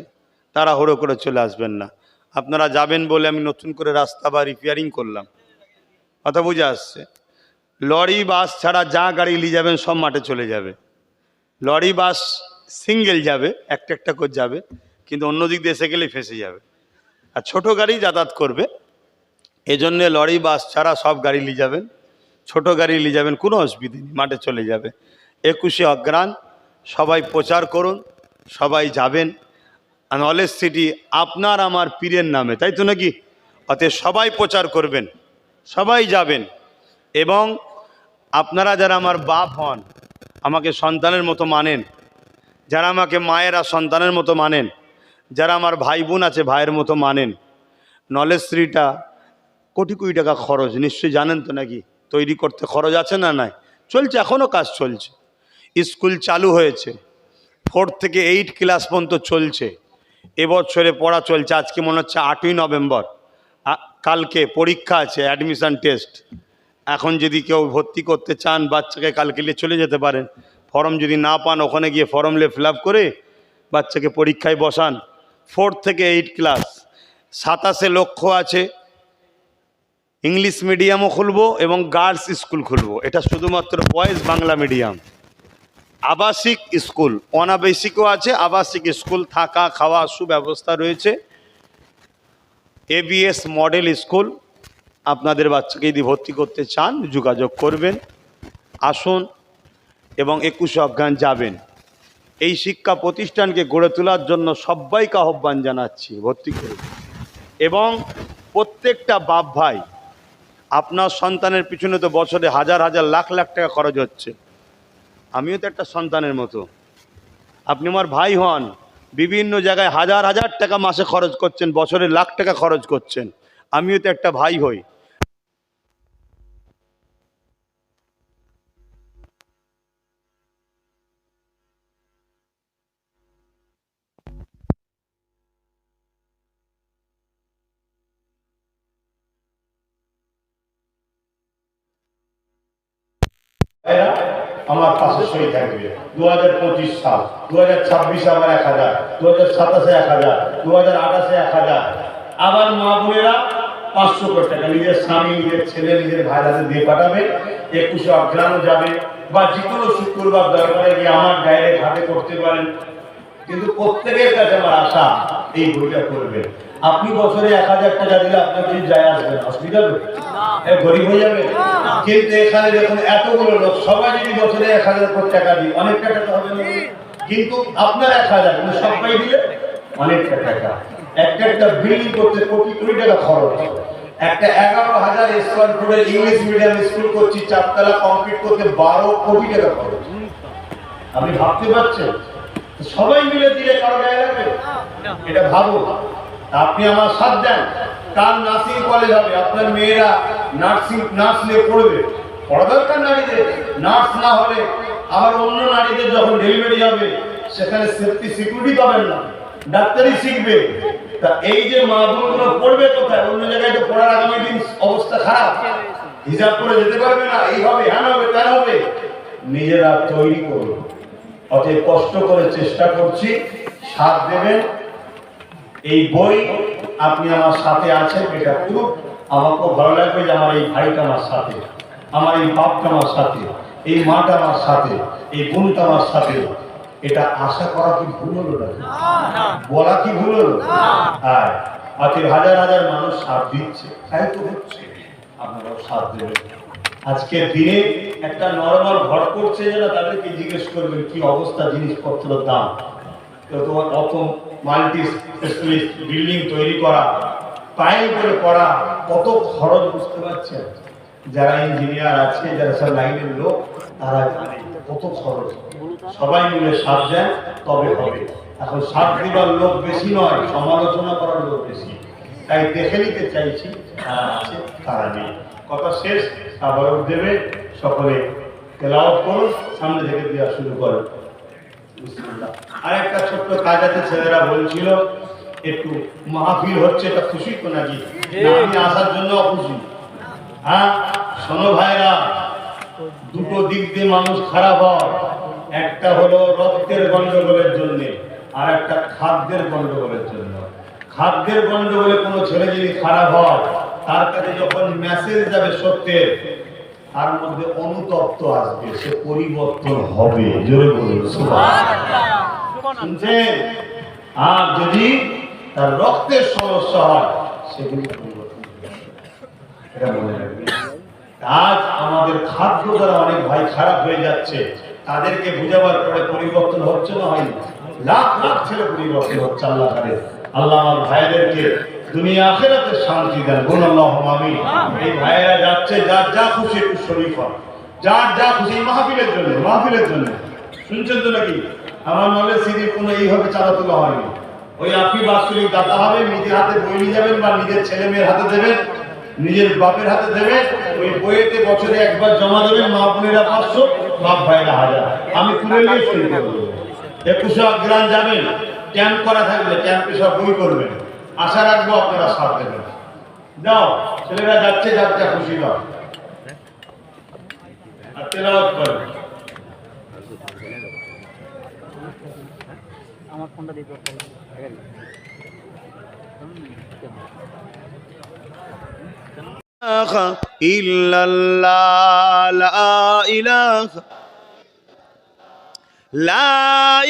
তাড়াহুড়ো করে চলে আসবেন না। আপনারা যাবেন বলে আমি নতুন করে রাস্তা বা রিপেয়ারিং করলাম। কথা বুঝে আসছে? লরি বাস ছাড়া যা গাড়ি নিয়ে যাবেন সব মাঠে চলে যাবে। লরি বাস সিঙ্গেল যাবে, একটা একটা করে যাবে, কিন্তু অন্য দিক দিয়ে এসে গেলেই ফেসে যাবে। আর ছোট গাড়ি যাতায়াত করবে। এজন্যে লরি বাস ছাড়া সব গাড়ি নিয়ে যাবেন, ছোট গাড়ি নিয়ে যাবেন, কোনো অসুবিধা নেই, মাঠে চলে যাবে। 21শে অঘ্রাণ সবাই প্রচার করুন, সবাই যাবেন। নলেজ সিটি আপনার আমার পীরের নামে, তাই তো নাকি? অতএব সবাই প্রচার করবেন, সবাই যাবেন। এবং আপনারা যারা আমার বাপ হন, আমাকে সন্তানের মতো মানেন, যারা আমাকে মায়েরা সন্তানের মতো মানেন, যারা আমার ভাই বোন আছে ভাইয়ের মতো মানেন, নলেজ সিটিটা কোটি কোটি টাকা খরচ, নিশ্চয়ই জানেন তো নাকি? তৈরি করতে খরচ আছে না? নাই, চলছে, এখনও কাজ চলছে। স্কুল চালু হয়েছে, 4 থেকে 8 ক্লাস পর্যন্ত চলছে। এবছরে পড়া চলছে। আজকে মনে হচ্ছে 8ই নভেম্বর, কালকে পরীক্ষা আছে, অ্যাডমিশান টেস্ট। এখন যদি কেউ ভর্তি করতে চান বাচ্চাকে, কালকে নিয়ে চলে যেতে পারেন। ফর্ম যদি না পান, ওখানে গিয়ে ফর্ম নিয়ে ফিল আপ করে বাচ্চাকে পরীক্ষায় বসান। 4 থেকে 8 ক্লাস। 27 লক্ষ্য আছে। ইংলিশ মিডিয়ামও খুলবো এবং গার্লস স্কুল খুলবো। এটা শুধুমাত্র বয়েজ বাংলা মিডিয়াম। আবাসিক স্কুল, অনাবাসিকও আছে। আবাসিক স্কুল, থাকা খাওয়া সুব্যবস্থা রয়েছে। ABS model school. আপনাদের বাচ্চাকে যদি ভর্তি করতে চান যোগাযোগ করবেন। আসুন এবং 21 অজ্ঞান যাবেন। এই শিক্ষা প্রতিষ্ঠানকে গড়ে তোলার জন্য সবাইকে আহ্বান জানাচ্ছি ভর্তি করে। এবং প্রত্যেকটা বাপ ভাই, আপনার সন্তানের পিছনে তো বছরে হাজার হাজার লাখ লাখ টাকা খরচ হচ্ছে। আমিও তো একটা সন্তানের মতো, আপনি আমার ভাই হন, বিভিন্ন জায়গায় হাজার হাজার টাকা মাসে খরচ করছেন, বছরে লাখ টাকা খরচ করছেন, আমিও তো একটা ভাই হই। এরা আমার পাশে সই থাকবে। 2025 সাল, 2026 আবার 1000, 2027 1000, 2028 1000। আবার মা বোনেরা 500 কোটি টাকা নিজের স্বামী, নিজের ছেলে, নিজের ভাইরাতে দিয়ে পাঠাবে। 21 অগ্রাণও যাবে, বা যে কোনো শুক্রবার দরবারে গিয়ে আমার ডাইরেক্ট হাতে করতে পারেন। কিন্তু প্রত্যেকের কাছে আমার আশা এই বইটা করবে। আপনি বছরে 1000 টাকা দিলে আপনার কিছু যায় আসবে না, অসুবিধা হবে? গরিব হয়ে যাবে? কিন্তু এখানে দেখুন এতগুলো লোক সবাই যদি বছরে 1000 কোটি টাকা দিই, অনেকটা টাকা হবে না? কিন্তু আপনার 1000 সবাই দিলে অনেকটা টাকা। একটা বিল্ডিং করতে কোটি কোটি টাকা খরচ। একটা 11,000 স্কয়ার ফুটের ইংলিশ মিডিয়াম স্কুল করছি, 4 তলা কমপ্লিট করতে 12 কোটি টাকা খরচ। আপনি ভাবতে পারছেন? সবাই মিলে দিলে কারো গায়ে লাগবে? এটা ভাবুন। আপনি আমার সাথ দেন, কাল নার্সিং কলেজ হবে, আপনার মেয়েরা নার্স নিয়ে পড়বে, পড়া দরকার নারীদের। নার্স না হলে আবার অন্য নারীদের যখন ডেলিভারি হবে সেখানে সেফটি সিকিউরিটি পাবেন না, ডাক্তারি শিখবে। তা এই যে মা বোনগুলো পড়বে কোথায়? অন্য জায়গায় তো পড়ার আগামী দিন অবস্থা খারাপ, হিজাব করে যেতে পারবে না, এই হবে, হ্যাঁ হবে, তাই হবে। নিজেরা তৈরি করুন। অতএব কষ্ট করে চেষ্টা করছি, সাথ দেবেন। এই বই আপনি আমার সাথে আছেন, এটা খুব আমাকে ভালো লাগবে যে আমার এই ভাইটা আমার সাথে, আমার এই বাপটা আমার সাথে, এই মাটা আমার সাথে, এই বোনটা আমার সাথে। এটা আশা করা কি ভুল হলো না? বলা কি ভুল হলো? হ্যাঁ, অতএব হাজার হাজার মানুষ সাথ দিচ্ছে, তাই তো হচ্ছে, আপনারাও সাথ দেবেন। আজকের দিনে একটা নরমাল ঘর করছে যারা, তাদেরকে জিজ্ঞেস করবেন কি অবস্থা জিনিসপত্রের দাম। তো তোমার অত মাল্টি স্পেশালিস্ট বিল্ডিং তৈরি করা, পাইল করে করা, কত খরচ বুঝতে পারছেন? যারা ইঞ্জিনিয়ার আছে, যারা সব লাইনের লোক, তারা জানে কত খরচ। সবাই মিলে সাথ দেন, তবে হবে। এখন সাথ দিবার লোক বেশি নয়, সমালোচনা করার লোক বেশি। তাই দেখে নিতে চাইছি তারা আছে, তারা নেই। কথা শেষ, আবার দেবে। সকলে তেলাওয়াত করুন, সামনে থেকে দেওয়া শুরু করুন। আর একটা ছোট্ট কাজ আছে, ছেলেরা বলছিল একটু মাহফিল হচ্ছে, এটা খুশি তো নাকি? আমি আসার জন্য অখুশি? হ্যাঁ, শোনো ভাইরা, দুটো দিক দিয়ে মানুষ খারাপ হয়। একটা হলো রক্তের গন্ডগোলের জন্য, আর একটা খাদ্যের গন্ডগোলের জন্য। খাদ্যের গন্ডগোলে কোনো ছেলে যদি খারাপ হয়, তার কাছে যখন মেসেজ যাবে সত্যের, তার মধ্যে অনুতপ্ত আসবে, সে পরিবর্তন হবে। জোরে বলুন শুনছেন? আর যদি তার রক্তের সমস্যা হয়, সেগুলি পরিবর্তন হবে। এটা মনে রাখবেন। আজ আমাদের খাদ্য দ্বারা অনেক ভাই খারাপ হয়ে যাচ্ছে, তাদেরকে বুঝাবার পরে পরিবর্তন হচ্ছে না? হয়নি? লাখ লাখ ছেলে পরিবর্তন হচ্ছে। আল্লাহ করে আল্লাহ আমার ভাইদেরকে দুনিয়া আখিরাতে শান্তি দেন, বলুন আল্লাহুম্মা আমিন। এই ভাইয়েরা যাচ্ছে, যার যা খুশি একটু শরীফ হয়, যার যা খুশি মাহফিলের জন্য, মাহফিলের জন্য। শুনছেন তো নাকি? আমার নলে সিঁড়ি কোনো এইভাবে চাঁদা তোলা হয়নি। ওই আপনি বাৎসরিক দাতা হবে, নিজের হাতে বই নিয়ে যাবেন, বা নিজের ছেলে মেয়ের হাতে দেবেন, নিজের বাপের হাতে দেবেন। ওই বইয়েতে বছরে একবার জমা দেবেন, মা বোনেরা 500, বাপ ভাইরা 1000। আমি তুলে নিয়ে শুরু করবো। 21 অগ্রাণ যাবেন, ক্যাম্প করা থাকলে ক্যাম্পে সব বই করবেন। আশা রাখবো আপনারা সাথ দেবেন। যাও, ছেলেরা যাচ্ছে, যার যা খুশি দাও আর তেলাওয়াত করেন। আমার ফোনটা দিতে ইল্লাল্লাহ, লা ইলাহা লা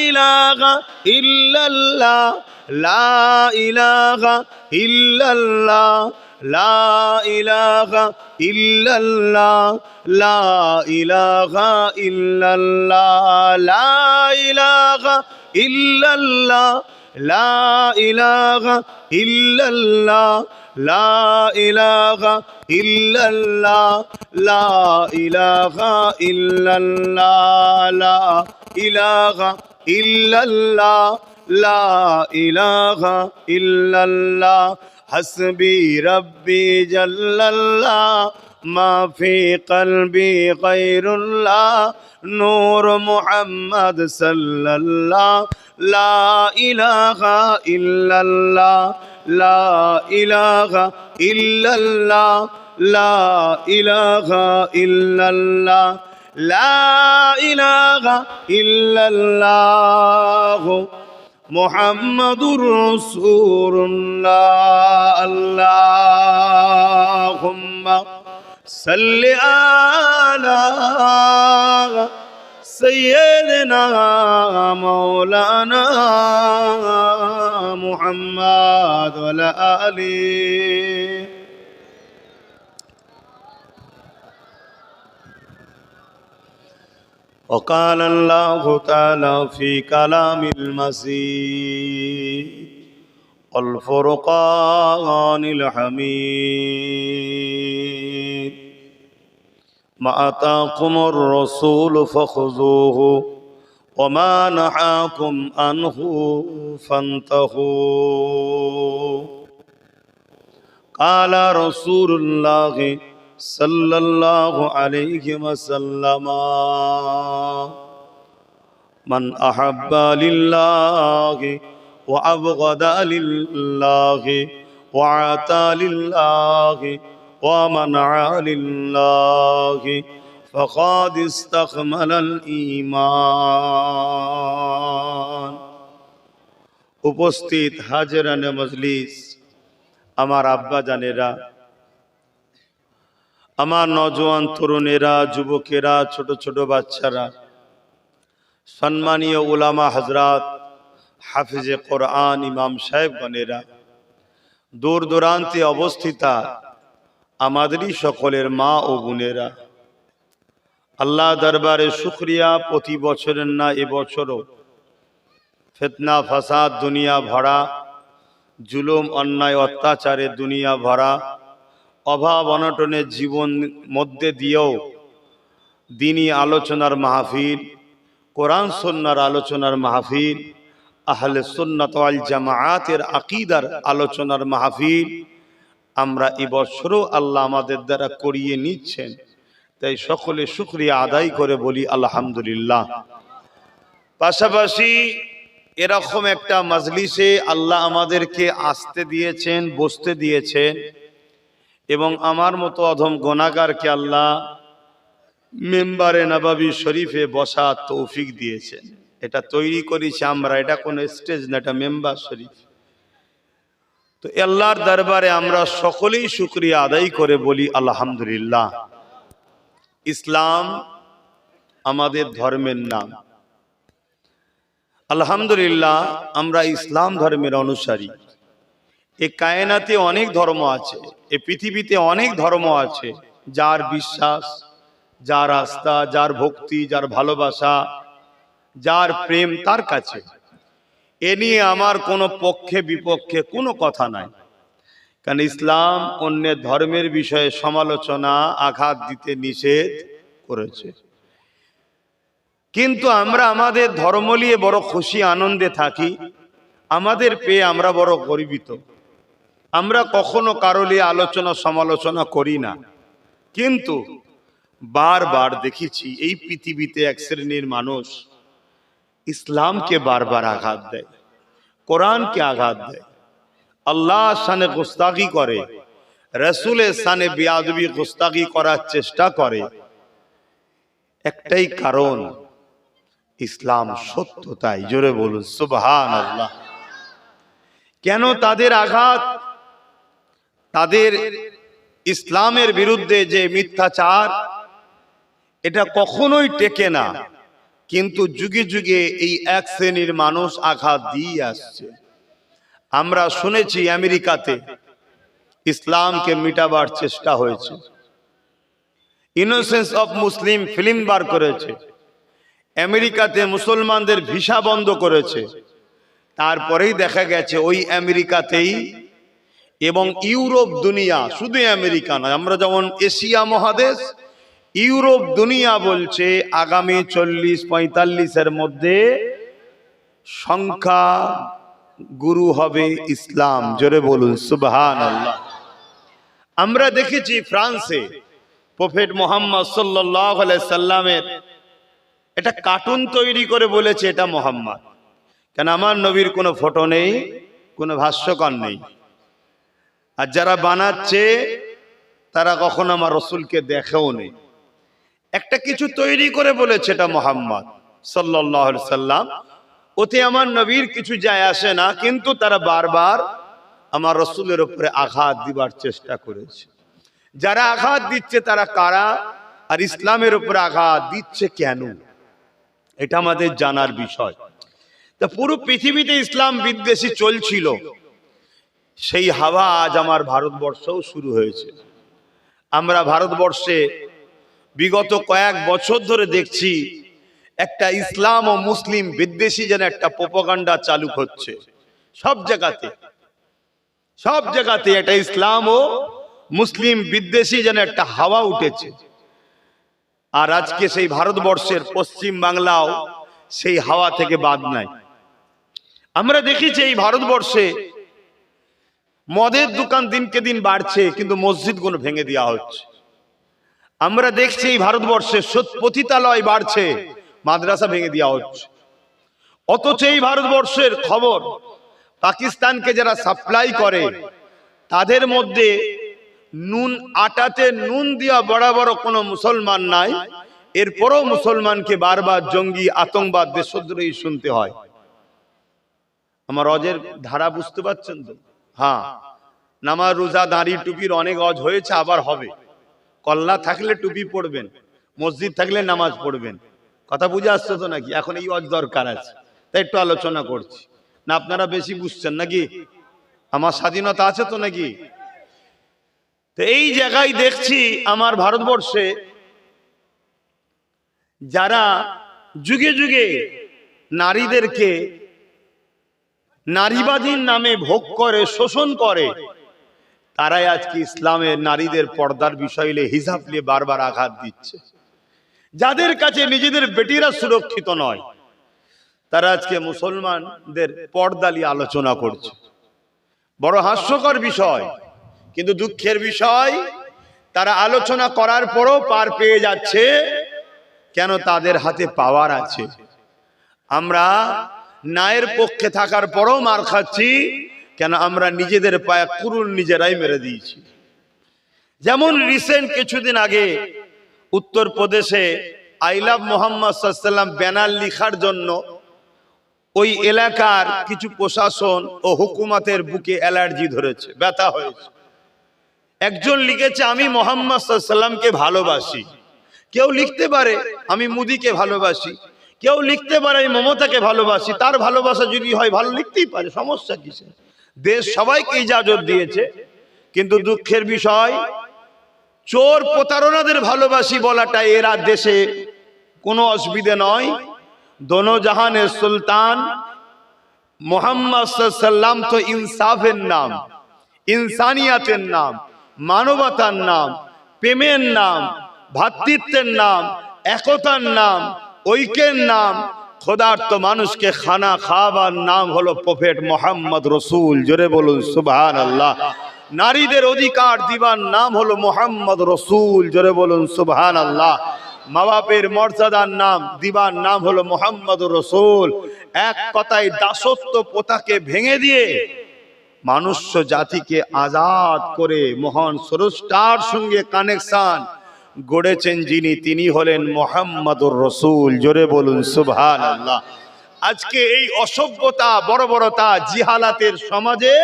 ইলাহা ইল্লাল্লাহ, লা ইলাহা ইল্লাল্লাহ, লা ইলাহা ইল্লাল্লাহ, লা ইলাহা ইল্লাল্লাহ, লা ইলাহা ইল্লাল্লাহ, লা ইলাহা ইল্লাল্লাহ, লা ইলাহা ইল্লাল্লাহ, লা ইলাহা ইল্লাল্লাহ, লা ইলাহা ইল্লাল্লাহ, লা ইলাহা ইল্লাল্লাহ, হাসবি রব্বি জাল্লাল্লাহ, মা ফি কলবি গায়রুল্লাহ, নূর মুহাম্মদ সাল্লাল্লাহ, লা ইলাহা ইল্লাল্লাহ, লা ইলাহা ইল্লাল্লাহ, লা ইলাহা ইল্লাল্লাহ, লা ইলাহা ইল্লাল্লাহ, মুহাম্মাদুর রাসূলুল্লাহ। আল্লাহুম্মা সাল্লি আলা সাইয়্যিদিনা মাওলানা মুহাম্মাদ ওয়া আলা আলিহি। وقال الله تعالى في كلام المسيح والفرقان الحميد، ما آتاكم الرسول فخذوه وما نهاكم عنه فانتهوا. قال رسول الله صلى الله عليه وسلم، من أحب لله وأبغض لله وعطى لله ومنع لله فقد استكمل الإيمان. উপস্থিত হাজিরানে মজলিস, আমার আব্বা জানেরা, আমার নওজোয়ান তরুণেরা, যুবকেরা, ছোট ছোট বাচ্চারা, সম্মানীয় উলামা হযরত, হাফিজে কোরআন, ইমাম সাহেবগণেরা, দূর দূরান্তে অবস্থিতা আমাদেরই সকলের মা ও বোনেরা, আল্লাহ দরবারে শুকরিয়া। প্রতি বছরের না এবছরও ফিতনা ফাসাদ দুনিয়া ভরা, জুলুম অন্যায় অত্যাচারে দুনিয়া ভরা, অভাব অনটনের জীবন মধ্যে দিয়েও দ্বীনি আলোচনার মাহফিল, কোরআন সুন্নাহর আলোচনার মাহফিল, আহলে সুন্নাত ওয়াল জামাআতের আকীদার আলোচনার মাহফিল আমরা এবছরও আল্লাহ আমাদের দ্বারা করিয়ে নিচ্ছেন। তাই সকলে শুকরিয়া আদায় করে বলি আলহামদুলিল্লাহ। পাশাপাশি এরকম একটা মজলিসে আল্লাহ আমাদেরকে আসতে দিয়েছেন, বসতে দিয়েছেন, এবং আমার মতো অধম গুনাহগারকে আল্লাহ মেম্বারে নববী শরীফে বসা তৌফিক দিয়েছেন। এটা তৈরি করেছি আমরা, এটা কোনো স্টেজ না, এটা মেম্বার শরীফ। তো আল্লাহর দরবারে আমরা সকলেই শুকরিয়া আদায় করে বলি আলহামদুলিল্লাহ। ইসলাম আমাদের ধর্মের নাম। আলহামদুলিল্লাহ, আমরা ইসলাম ধর্মের অনুসারী। এই কায়নাতে অনেক ধর্ম আছে, এই পৃথিবীতে অনেক ধর্ম আছে। যার বিশ্বাস, যার আস্থা, যার ভক্তি, যার ভালোবাসা, যার প্রেম তার কাছে। এ নিয়ে আমার কোনো পক্ষে বিপক্ষে কোনো কথা নাই, কারণ ইসলাম অন্যের ধর্মের বিষয়ে সমালোচনা, আঘাত দিতে নিষেধ করেছে। কিন্তু আমরা আমাদের ধর্ম নিয়ে বড় খুশি আনন্দে থাকি, আমাদের পেয়ে আমরা বড় গর্বিত। আমরা কখনো কারো নিয়ে আলোচনা সমালোচনা করি না, কিন্তু বারবার দেখেছি এই পৃথিবীতে এক শ্রেণীর মানুষ ইসলামকে বারবার আঘাত দেয়, কোরআনকে আঘাত দেয়, আল্লাহর শানে গুস্তাখি করে, রাসূলের শানে বেয়াদবি গুস্তাখি করার চেষ্টা করে। একটাই কারণ, ইসলাম সত্য, তাই জোরে বলুন সুবহানাল্লাহ। কেন তাদের আঘাত? তাদের ইসলামের বিরুদ্ধে যে মিথ্যাচার, এটা কখনোই টেকে না। কিন্তু যুগে যুগে এই এক শ্রেণীর মানুষ আঘাত দিয়ে আসছে। আমরা শুনেছি আমেরিকাতে ইসলামকে মিটাবার চেষ্টা হয়েছে, ইনোসেন্স অফ মুসলিম ফিল্ম বার করেছে, আমেরিকাতে মুসলমানদের ভিসা বন্ধ করেছে। তারপরেই দেখা গেছে ওই আমেরিকাতেই এবং ইউরোপ দুনিয়া, শুধু আমেরিকা নয়, আমরা যেমন এশিয়া মহাদেশ, ইউরোপ দুনিয়া বলছে আগামী 40-45-এর মধ্যে সংখ্যা গুরু হবে ইসলাম। জোরে বলুন সুবহানাল্লাহ। আমরা দেখেছি ফ্রান্সে প্রফেট মুহাম্মদ সাল্লাল্লাহু আলাইহি সাল্লামের এটা কার্টুন তৈরি করে বলেছে এটা মুহাম্মদ। কেন আমার নবীর কোনো ফটো নেই, কোনো ভাষ্যকর নেই, আর যারা বানাচ্ছে তারা কখনো আমার রসুলকে দেখেও নেই। একটা কিছু তৈরি করে বলেছে এটা মুহাম্মদ সাল্লাল্লাহু আলাইহি সাল্লাম, ওতে আমার নবীর কিছু যায় আসে না, কিন্তু তারা বারবার আমার রসুলের উপরে আঘাত দিবার চেষ্টা করেছে। যারা আঘাত দিচ্ছে তারা কারা, আর ইসলামের উপরে আঘাত দিচ্ছে কেন, এটা আমাদের জানার বিষয়। তা পুরো পৃথিবীতে ইসলাম বিদ্বেষী চলছিল, সেই হাওয়া আজ আমার ভারতবর্ষেও শুরু হয়েছে। আমরা ভারতবর্ষে বিগত কয়েক বছর ধরে দেখছি একটা ইসলাম ও মুসলিম বিদ্বেষী যেন একটা প্রোপাগান্ডা চালু হচ্ছে সব জায়গাতে, সব জায়গাতে একটা ইসলাম ও মুসলিম বিদ্বেষী যেন একটা হাওয়া উঠেছে। আর আজকে সেই ভারতবর্ষের পশ্চিম বাংলাও সেই হাওয়া থেকে বাদ নাই। আমরা দেখেছি এই ভারতবর্ষে মদের দোকান দিনকে দিন বাড়ছে, কিন্তু মসজিদগুলো ভেঙে দেওয়া হচ্ছে। আমরা দেখছি এই ভারতবর্ষে পতিতালয় বাড়ছে, মাদ্রাসা ভেঙে দেওয়া হচ্ছে। অথচ এই ভারতবর্ষের খবর পাকিস্তানকে যারা সাপ্লাই করে তাদের মধ্যে নুন, আটাতে নুন দেওয়া বড় বড় কোনো মুসলমান নাই, এরপরও মুসলমানকে বারবার জঙ্গি, আতঙ্কবাদ, দেশদ্রোহী শুনতে হয়। আমার অজের ধারা বুঝতে পারছেন তো? হ্যাঁ, নামাজ, রোজা, দাঁড়ি, টুপির অনেক অজ হয়েছে, আবার হবে। কল্লা থাকলে টুপি পড়বেন, মসজিদ থাকলে নামাজ পড়বেন। কথা বুঝে আসছে তো নাকি? এখন এই অজ দরকার আছে, তাই একটু আলোচনা করছি। না আপনারা বেশি বুঝছেন নাকি? আমার স্বাধীনতা আছে তো নাকি? তো এই জায়গায় দেখছি আমার ভারতবর্ষে যারা যুগে যুগে নারীদেরকে নারীবাদীর নামে ভোগ করে, শোষণ করে, তারাই আজকে ইসলামের নারীদের পর্দার বিষয় নিয়ে, হিজাব নিয়ে বারবার আঘাত দিচ্ছে। যাদের কাছে নিজেদের বেটিরা সুরক্ষিত নয়, তারা আজকে মুসলমানদের পর্দা নিয়ে আলোচনা করছে। বড় হাস্যকর বিষয়, কিন্তু দুঃখের বিষয়, তারা আলোচনা করার পরও পার পেয়ে যাচ্ছে। কেন? তাদের হাতে পাওয়ার আছে। আমরা ন্যায়ের পক্ষে থাকার পরও মার খাচ্ছি। কেন? আমরা নিজেদের পায়ে কুরুল নিজেরাই মেরে দিয়েছি। যেমন রিসেন্ট কিছুদিন আগে উত্তরপ্রদেশে আই লাভ মোহাম্মদ সাল্লাল্লাহু আলাইহি ওয়াসাল্লাম ব্যানার লিখার জন্য ওই এলাকার কিছু প্রশাসন ও হুকুমতের বুকে অ্যালার্জি ধরেছে, ব্যথা হয়েছে। একজন লিখেছে আমি মোহাম্মদ সাল্লাল্লাহু আলাইহি ওয়াসাল্লামকে ভালোবাসি। কেউ লিখতে পারে আমি মোদিকে ভালোবাসি, কেউ লিখতে পারে আমি মমতাকে ভালোবাসি। তার ভালোবাসা যদি হয় ভালো, লিখতেই পারে, সমস্যা কিসে? দেশ সবাইকে ইজাজত দিয়েছে। কিন্তু দুঃখের বিষয়, চোর প্রতারণাদের ভালোবাসি বলাটা এরা দেশে কোনো অসুবিধে নয়। দোনো জাহানের সুলতান মোহাম্মদ সাল্লাল্লাহু আলাইহি ওয়াসাল্লাম তো ইনসাফের নাম, ইনসানিয়াতের নাম, মানবতার নাম, প্রেমের নাম, ভ্রাতৃত্বের নাম, একতার নাম, ঐক্যের নাম, খোদার্থ মানুষকে খানা খাওয়াবার নাম হলো প্রফেট মোহাম্মদ রসুল। জোরে বলুন সুবহানাল্লাহ। নারীদের অধিকার দিবার নাম হলো মোহাম্মদ রসুল। জোরে বলুন সুবহানাল্লাহ। মা বাপের মর্যাদার নাম দিবার নাম হলো মোহাম্মদ রসুল। এক কথায় দাসত্ব প্রথাকে ভেঙে দিয়ে মানুষ জাতিকে আজাদ করে মহান স্রষ্টার সঙ্গে কানেকশন গড়েছেন যিনি, তিনি হলেন মুহাম্মাদুর রাসূল। জোরে বলুন সুবহানাল্লাহ। আজকে এই অসভ্যতা, বর্বরতা, জিহালাতের সমাজে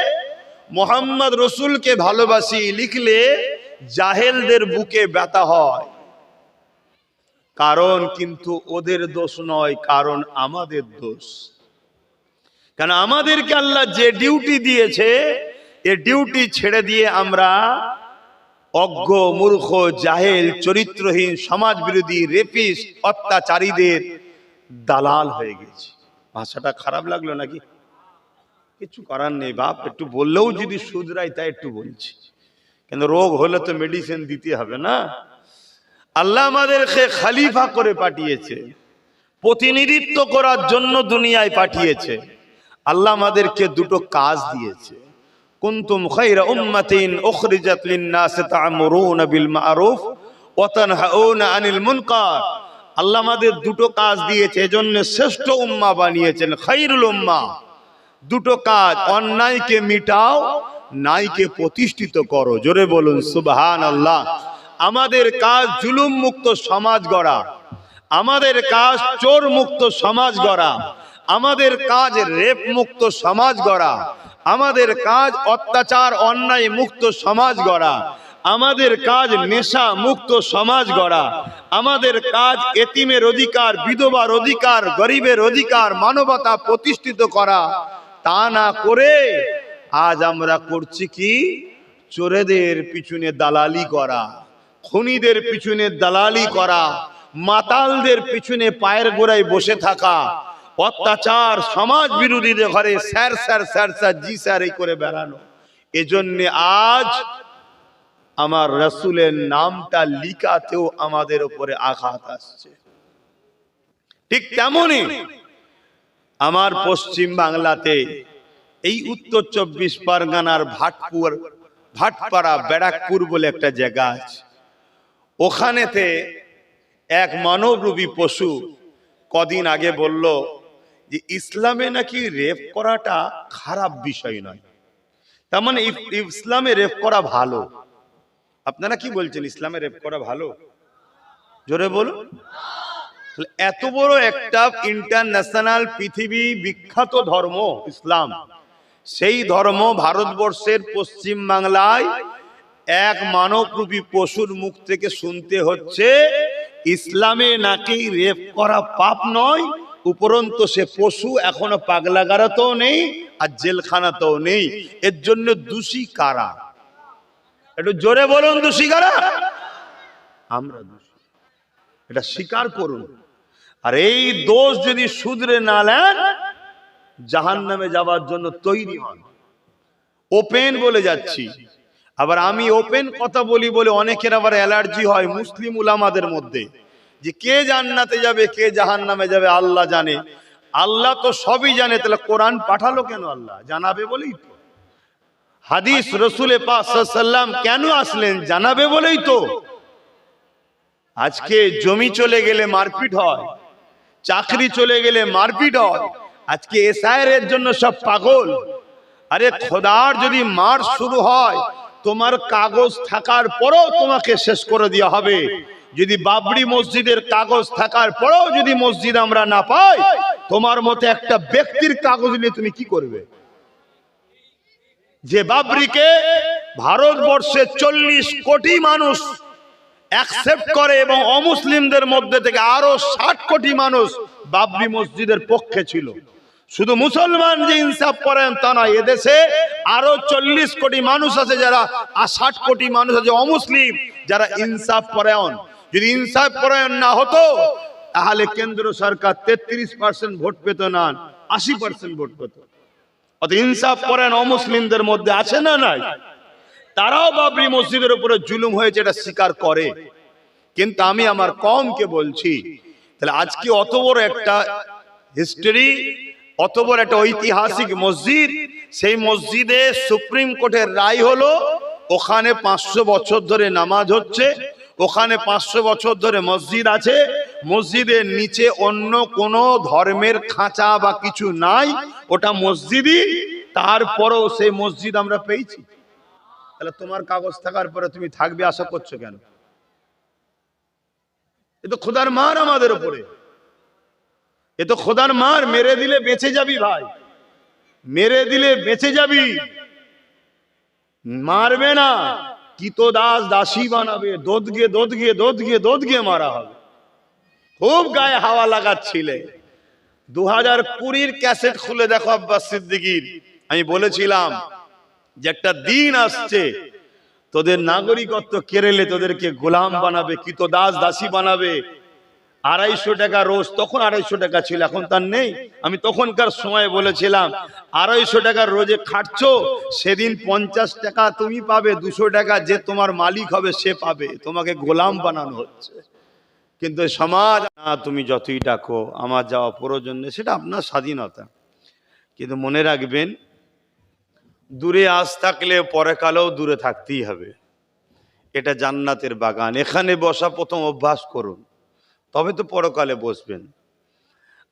মুহাম্মদ রাসূলকে ভালোবাসি লিখলে জাহেলদের বুকে ব্যথা হয়। কারণ কিন্তু ওদের দোষ নয়, কারণ আমাদের দোষ। কারণ আমাদেরকে আল্লাহ যে ডিউটি দিয়েছে, এ ডিউটি ছেড়ে দিয়ে আমরা অজ্ঞ, মূর্খ, জাহেল, চরিত্রহীন, সমাজ বিরোধী, রেপিস্ট, অত্যাচারীদের দালাল হয়ে গেছি। ভাষাটা খারাপ লাগলো নাকি? কিছু করার নেই বাপ, একটু বললেও যদি শুধরাই, তাই একটু বলছি। কিন্তু রোগ হলে তো মেডিসিন দিতে হবে না। আল্লাহ আমাদেরকে খলিফা করে পাঠিয়েছে, প্রতিনিধিত্ব করার জন্য দুনিয়ায় পাঠিয়েছে। আল্লাহ আমাদেরকে দুটো কাজ দিয়েছে। কুনতুম খায়রা উম্মাতিন উখরিজাত লিন-নাস তা'মুরুনা বিল মা'রুফ ওয়া তানহাউনা আনিল মুনকার। আল্লাহ আমাদের দুটো কাজ দিয়েছে, এজন্য শ্রেষ্ঠ উম্মাহ বানিয়েছেন, খায়রুল উম্মাহ। দুটো কাজ, অন্যায়কে মিটাও, ন্যায়কে প্রতিষ্ঠিত করো। জোরে বলুন সুবহানাল্লাহ। আমাদের কাজ জুলুম মুক্ত সমাজ গড়া, আমাদের কাজ চোর মুক্ত সমাজ গড়া, আমাদের কাজ রেপ মুক্ত সমাজ গড়া, আমাদের কাজ অত্যাচার অন্যায় মুক্ত সমাজ গড়া, আমাদের কাজ নেশা মুক্ত সমাজ গড়া, আমাদের কাজ এতিমের অধিকার, বিধবার অধিকার, গরিবের অধিকার, মানবতা প্রতিষ্ঠিত করা। তা না করে আজ আমরা করছি কি? চোরেদের পিছনে দালালি করা, খুনিদের পিছনে দালালি করা, মাতালদের পিছনে পায়ের গোড়ায় বসে থাকা, অত্যাচার, সমাজ বিরোধীদের ঘরে স্যার স্যার স্যার স্যার জি স্যার এই করে বেড়ানো। এজন্য আজ আমার রাসূলের নামটা লিখাতেও আমাদের উপরে আঘাত আসছে। ঠিক তেমনি আমার পশ্চিম বাংলাতে এই উত্তর 24 পরগনার ভাটপাড়া ব্যারাকপুর বলে একটা জায়গা আছে। ওখানেতে এক মানবরূপী পশু কদিন আগে বলল যে ইসলামে নাকি রেপ করাটা খারাপ বিষয় নয়। তার মানে ইসলামে রেপ করা ভালো। আপনারা কি বলছেন, ইসলামে রেপ করা ভালো? জোরে বলুন। এত বড় একটা ইন্টারন্যাশনাল পৃথিবী বিখ্যাত ধর্ম ইসলাম, সেই ধর্ম ভারতবর্ষের পশ্চিম বাংলায় এক মানবরূপী পশুর মুখ থেকে শুনতে হচ্ছে ইসলামে নাকি রেপ করা পাপ নয়, উপরন্তু সে পশু এখনো পাগলাগারতেও নেই আর জেলখানাতেও নেই। এর জন্য দোষী কারা? একটু জোরে বলুন, দোষী কারা? আমরা দোষী, এটা স্বীকার করুন। আর এই দোষ যদি শুধরে না নেন, জাহান্নামে যাওয়ার জন্য তৈরি হন। ওপেন বলে যাচ্ছি। আবার আমি ওপেন কথা বলি বলে অনেকের আবার অ্যালার্জি হয় মুসলিম উলামাদের মধ্যে, যে কে জান্নাতে যাবে কে জাহান্নামে যাবে আল্লাহ জানে। আল্লাহ তো সবই জানে, তাহলে কোরআন পাঠালো কেন? আল্লাহ জানাবে বলেই তো। হাদিস রাসূল পাক সাল্লাল্লাহু আলাইহি ওয়াসাল্লাম কেন আসলেন? জানাবে বলেই তো। আজকে জমি চলে গেলে মারপিট হয়, চাকরি চলে গেলে মারপিট হয়, আজকে এসআইয়ের জন্য সব পাগল। আরে খোদার যদি মার শুরু হয়, তোমার কাগজ থাকার পরেও তোমাকে শেষ করে দেওয়া হবে। যদি বাবরি মসজিদের কাগজ থাকার পরেও যদি মসজিদ আমরা না পাই, তোমার মতে একটা ব্যক্তির কাগজ নিয়ে তুমি কি করবে? যে বাবরিকে ভারতবর্ষে 40 কোটি মানুষ অ্যাকসেপ্ট করে এবং অমুসলিমদের মধ্যে থেকে আরো 60 কোটি মানুষ বাবরি মসজিদের পক্ষে ছিল। শুধু মুসলমান যে ইনসাফ করেন তা নয়, এদেশে আরো 40 কোটি মানুষ আছে যারা, আর 60 কোটি মানুষ আছে অমুসলিম যারা ইনসাফ পরায়ণ। যদি ইনসাফ পরায়ণ না হতো তাহলে কেন্দ্র সরকার 33% ভোট পেত না, 80% ভোট পেত। অত ইনসাফ পরায়ণ অমুসলিমদের মধ্যে আছে না নাই? তারাও বাবরি মসজিদের উপরে জুলুম হয়েছে এটা স্বীকার করে। কিন্তু আমি আমার কওমকে বলছি, তাহলে আজকে অত বড় একটা হিস্টরি, অত বড় একটা ঐতিহাসিক মসজিদ, সেই মসজিদে সুপ্রিম কোর্টের রায় হলো ওখানে 500 বছর ধরে নামাজ হচ্ছে, ওখানে 500 বছর ধরে মসজিদ আছে, মসজিদের নিচে অন্য কোনো ধর্মের খাঁচা বা কিছু নাই, ওটা মসজিদই। তারপরেও সেই মসজিদ আমরা পেয়েছি। তাহলে তোমার কাগজ থাকার পরে তুমি থাকবে আশা করছো কেন? এ তো খোদার মার আমাদের উপরে, এ তো খোদার মার। মেরে দিলে বেঁচে যাবি ভাই, মেরে দিলে বেঁচে যাবি, মারবে না। কিতো দাস দাসী বানাবে, দোদগে দোদগে দোদগে দোদগে মারা হবে। খুব গায়ে হাওয়া লাগাচ্ছিলে। 2020 ক্যাসেট খুলে দেখো আব্বাস সিদ্দিকীর। আমি বলেছিলাম যে একটা দিন আসছে তোদের নাগরিকত্ব কেড়েলে তোদেরকে গোলাম বানাবে, কৃতদাস দাসী বানাবে। 250 টাকা রোজ, তখন 250 টাকা ছিল, এখন তার নেই। আমি তখনকার সময় বলেছিলাম 250 টাকার রোজে খাটছ, সেদিন 50 টাকা তুমি পাবে, 200 টাকা যে তোমার মালিক হবে সে পাবে। তোমাকে গোলাম বানানো হচ্ছে। কিন্তু সমাজ, না তুমি যতই ডাকো আমার যাওয়া প্রয়োজন নেই, সেটা আপনার স্বাধীনতা। কিন্তু মনে রাখবেন, দূরে আজ থাকলে পরে কালেও দূরে থাকতেই হবে। এটা জান্নাতের বাগান, এখানে বসা প্রথম অভ্যাস করুন, তবে তো পরকালে বসবেন।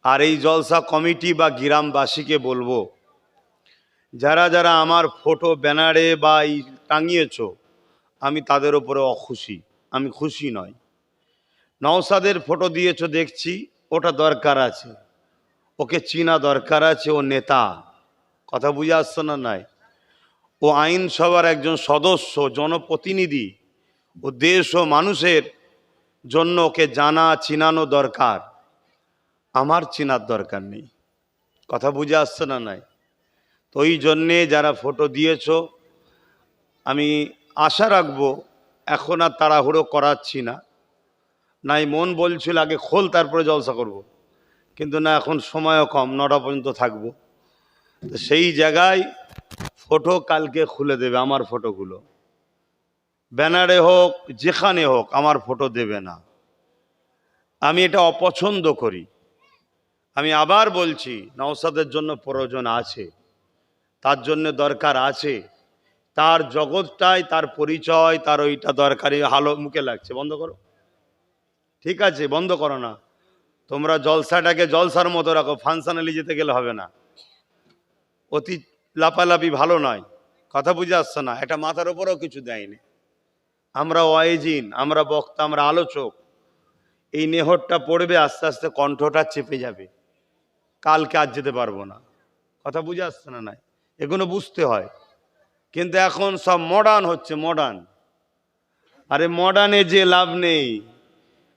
আর এই জলসা কমিটি বা গ্রামবাসীকে বলবো, যারা যারা আমার ফটো ব্যানারে বা টাঙিয়েছ, আমি তাদের উপরে অখুশি, আমি খুশি নয়। নওশাদের ফটো দিয়েছ দেখছি, ওটা দরকার আছে, ওকে চিনা দরকার আছে, ও নেতা। কথা বুঝে আসছে না? নাই, ও আইনসভার একজন সদস্য, জনপ্রতিনিধি, ও দেশ ও মানুষের জন্য ওকে জানা চিনানো দরকার। আমার চিনার দরকার নেই। কথা বুঝে আসছে না? নাই। তো ওই জন্যে যারা ফটো দিয়েছ, আমি আশা রাখবো, এখন আর তাড়াহুড়ো করাচ্ছি না। নাই মন বলছিল আগে খোল তারপরে জলসা করব, কিন্তু না, এখন সময়ও কম, 9টা পর্যন্ত থাকবো। তো সেই জায়গায় ফটো কালকে খুলে দেবে, আমার ফটোগুলো ব্যানারে হোক যেখানে হোক, আমার ফটো দেবে না। আমি এটা অপছন্দ করি। আমি আবার বলছি, নওশাদের জন্য প্রয়োজন আছে, তার জন্য দরকার আছে, তার জগৎটাই, তার পরিচয়, তার ওইটা দরকারি। হালো মুখে লাগছে, বন্ধ করো। ঠিক আছে, বন্ধ করো না। তোমরা জলসাটাকে জলসার মতো রাখো, ফাংশনালি যেতে গেলে হবে না। অতি লাপালাপি ভালো নয়। কথা বুঝে আসছে না? এটা মাথার উপরেও কিছু দেয়নি। আমরা ওয়াইজিন, আমরা বক্তা, আমরা আলোচক। এই নেহরটা পড়বে, আস্তে আস্তে কণ্ঠটা চেপে যাবে, কালকে আজ যেতে পারবো না। কথা বুঝে আসছে না? নাই, এগুলো বুঝতে হয়। কিন্তু এখন সব মডার্ন হচ্ছে, মডার্ন। আরে মডার্নে যে লাভ নেই।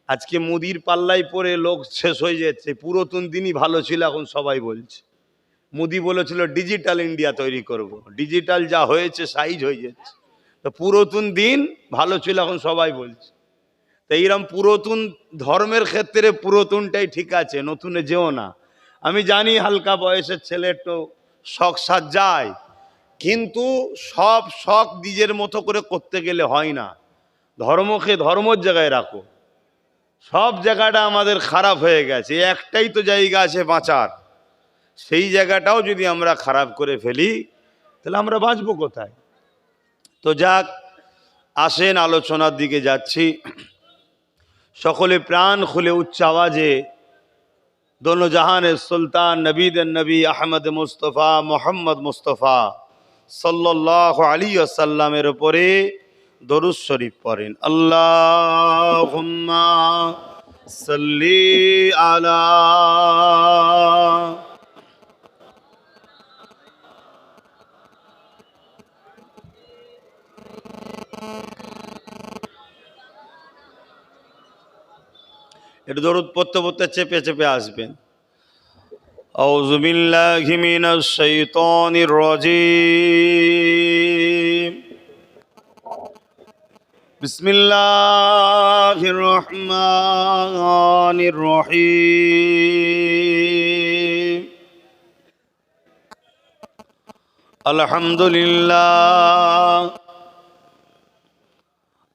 আজকে মুদির পাল্লাই পরে লোক শেষ হয়ে যাচ্ছে। পুরাতন দিনই ভালো ছিল, এখন সবাই বলছে। মোদি বলেছিল ডিজিটাল ইন্ডিয়া তৈরি করব, ডিজিটাল যা হয়েছে সাইজ হয়ে যাচ্ছে। তো পুরাতন দিন ভালো ছিল, এখন সবাই বলছে। তো এইরকম পুরাতন ধর্মের ক্ষেত্রে পুরাতনটাই ঠিক আছে, নতুনে যেও না। আমি জানি হালকা বয়সের ছেলে একটু শখ সাজ যায়, কিন্তু সব শখ নিজের মতো করে করতে গেলে হয় না। ধর্মকে ধর্মের জায়গায় রাখো। সব জায়গাটা আমাদের খারাপ হয়ে গেছে, একটাই তো জায়গা আছে বাঁচার। সেই জায়গাটাও যদি আমরা খারাপ করে ফেলি, তাহলে আমরা বাঁচবো কোথায়? তো যাক, আসেন আলোচনার দিকে যাচ্ছি। সকলে প্রাণ খুলে উচ্চ আওয়াজে দোনো জাহানের সুলতান নবীদের নবী আহমদ মুস্তফা মোহাম্মদ মুস্তফা সাল্লাল্লাহু আলাইহি ওয়াসাল্লামের উপরে দরুদ শরীফ পড়েন। আল্লাহুম্মা সাল্লি আলা। একটু দরুদ পড়তে পড়তে চেপে চেপে আসবেন। আউযু বিল্লাহি মিনাশ শাইতানির রাজীম। বিসমিল্লাহির রহমানির রহিম। আলহামদুলিল্লাহ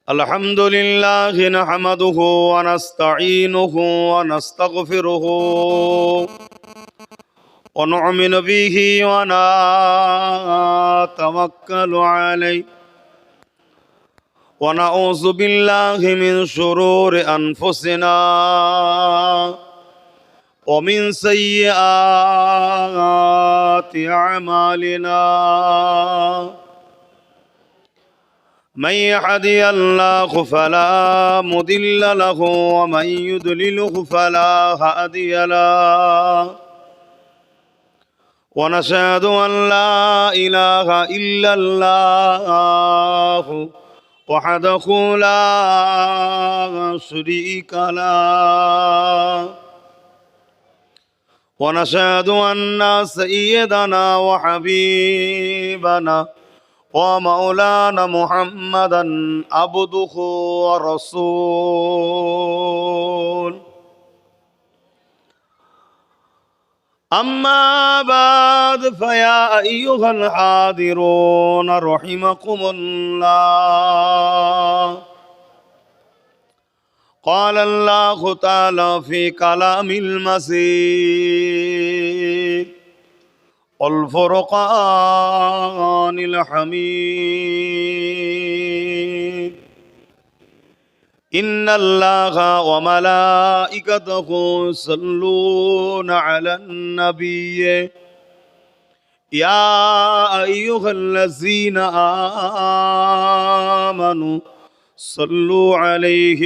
আলহামদুলিল্লাহি নাহমাদুহু ওয়া নাস্তাঈনুহু ওয়া নাস্তাগফিরুহু ওয়া নু'মিনু বিহি ওয়া নাতাওয়াক্কালু আলাইহি ওয়া নাউযু বিল্লাহি মিন শুরুরি আনফুসিনা ওয়া মিন সাইয়্যাতি আ'মালিনা। من يهده الله فلا مضل له ومن يضلله فلا هادي له ونشهد أن لا إله إلا الله وحده لا شريك له ونشهد أن سيدنا وحبيبنا ومولانا محمدا عبده ورسول أما بعد فيا أيها الحاضرون رحمكم الله قال الله تعالى في كلام المسيح والفرقان الحميد إن الله وملائكته يصلون على النبي يا أيها الذين آمنوا صلوا عليه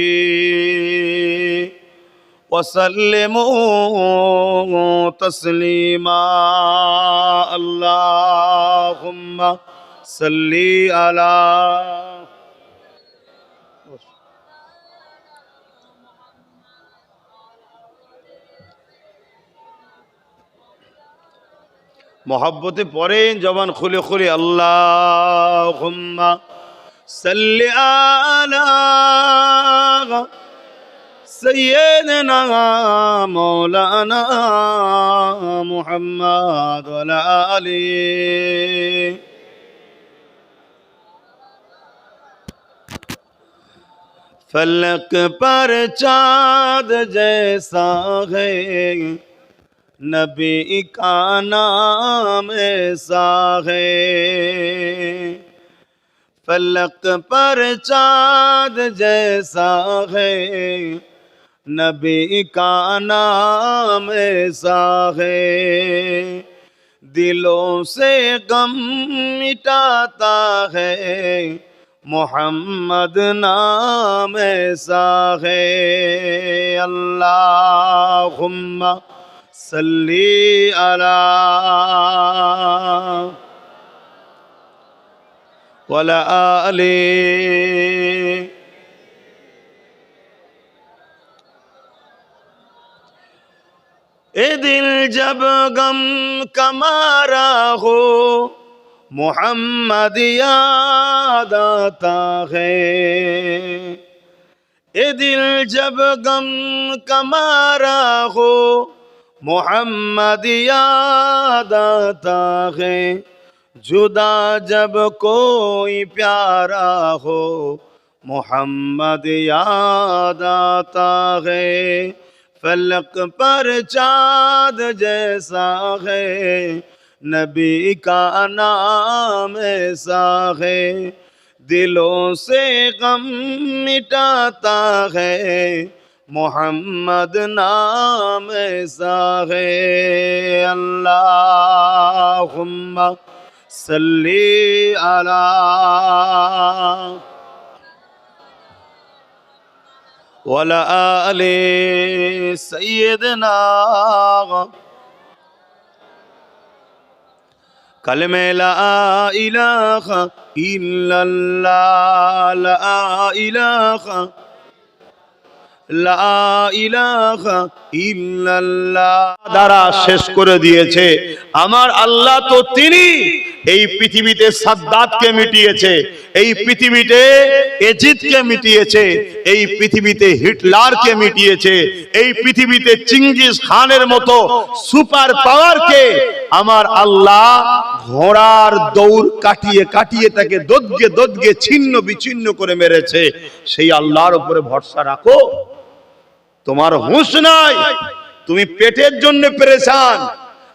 وسلموا تسليما اللهم صل على मोहब्बते पढ़े जबान खुले खुले अल्लाहुम्मा सल्लि अला सय्यदना मौलाना मुहम्मद व अला आलिहि फलक पर चाँद जैसा है नबी का नाम ऐसा है फलक पर चाँद जैसा है नबी का नाम ऐसा है दिलों से गम मिटाता है मोहम्मद नाम ऐसा है अल्लाहुम्मा सल्ली अला वला आले ए दिल जब गम कमारा हो मोहम्मद याद आता है ए दिल जब गम कमारा हो मोहम्मद याद आता है जुदा जब कोई प्यारा हो मोहम्मद याद आता है फलक पर चाँद जैसा है नबी का नाम ऐसा है दिलों से गम मिटाता है मोहम्मद नाम ऐसा है अल्लाहुम्मा सल्ली अला वला आले सय्यदना कलमे ला इलाहा इल्लल्लाह ला इलाहा লা ইলাহা ইল্লাল্লাহ দ্বারা শেষ করে দিয়েছে আমার আল্লাহ তো তিনি এই পৃথিবীতে সাদ্দাতকে মিটিয়েছে এই পৃথিবীতে এজিদকে মিটিয়েছে এই পৃথিবীতে হিটলারকে মিটিয়েছে এই পৃথিবীতে চিঙ্গিস খানের মতো সুপার পাওয়ারকে আমার আল্লাহ ঘোড়ার দৌড় কাটিয়ে কাটিয়ে তাকে দদগে দদগে ছিন্ন বিচ্ছিন্ন করে মেরেছে সেই আল্লাহর উপরে ভরসা রাখো তোমার হুঁশ নাই তুমি পেটের জন্য পেরেশান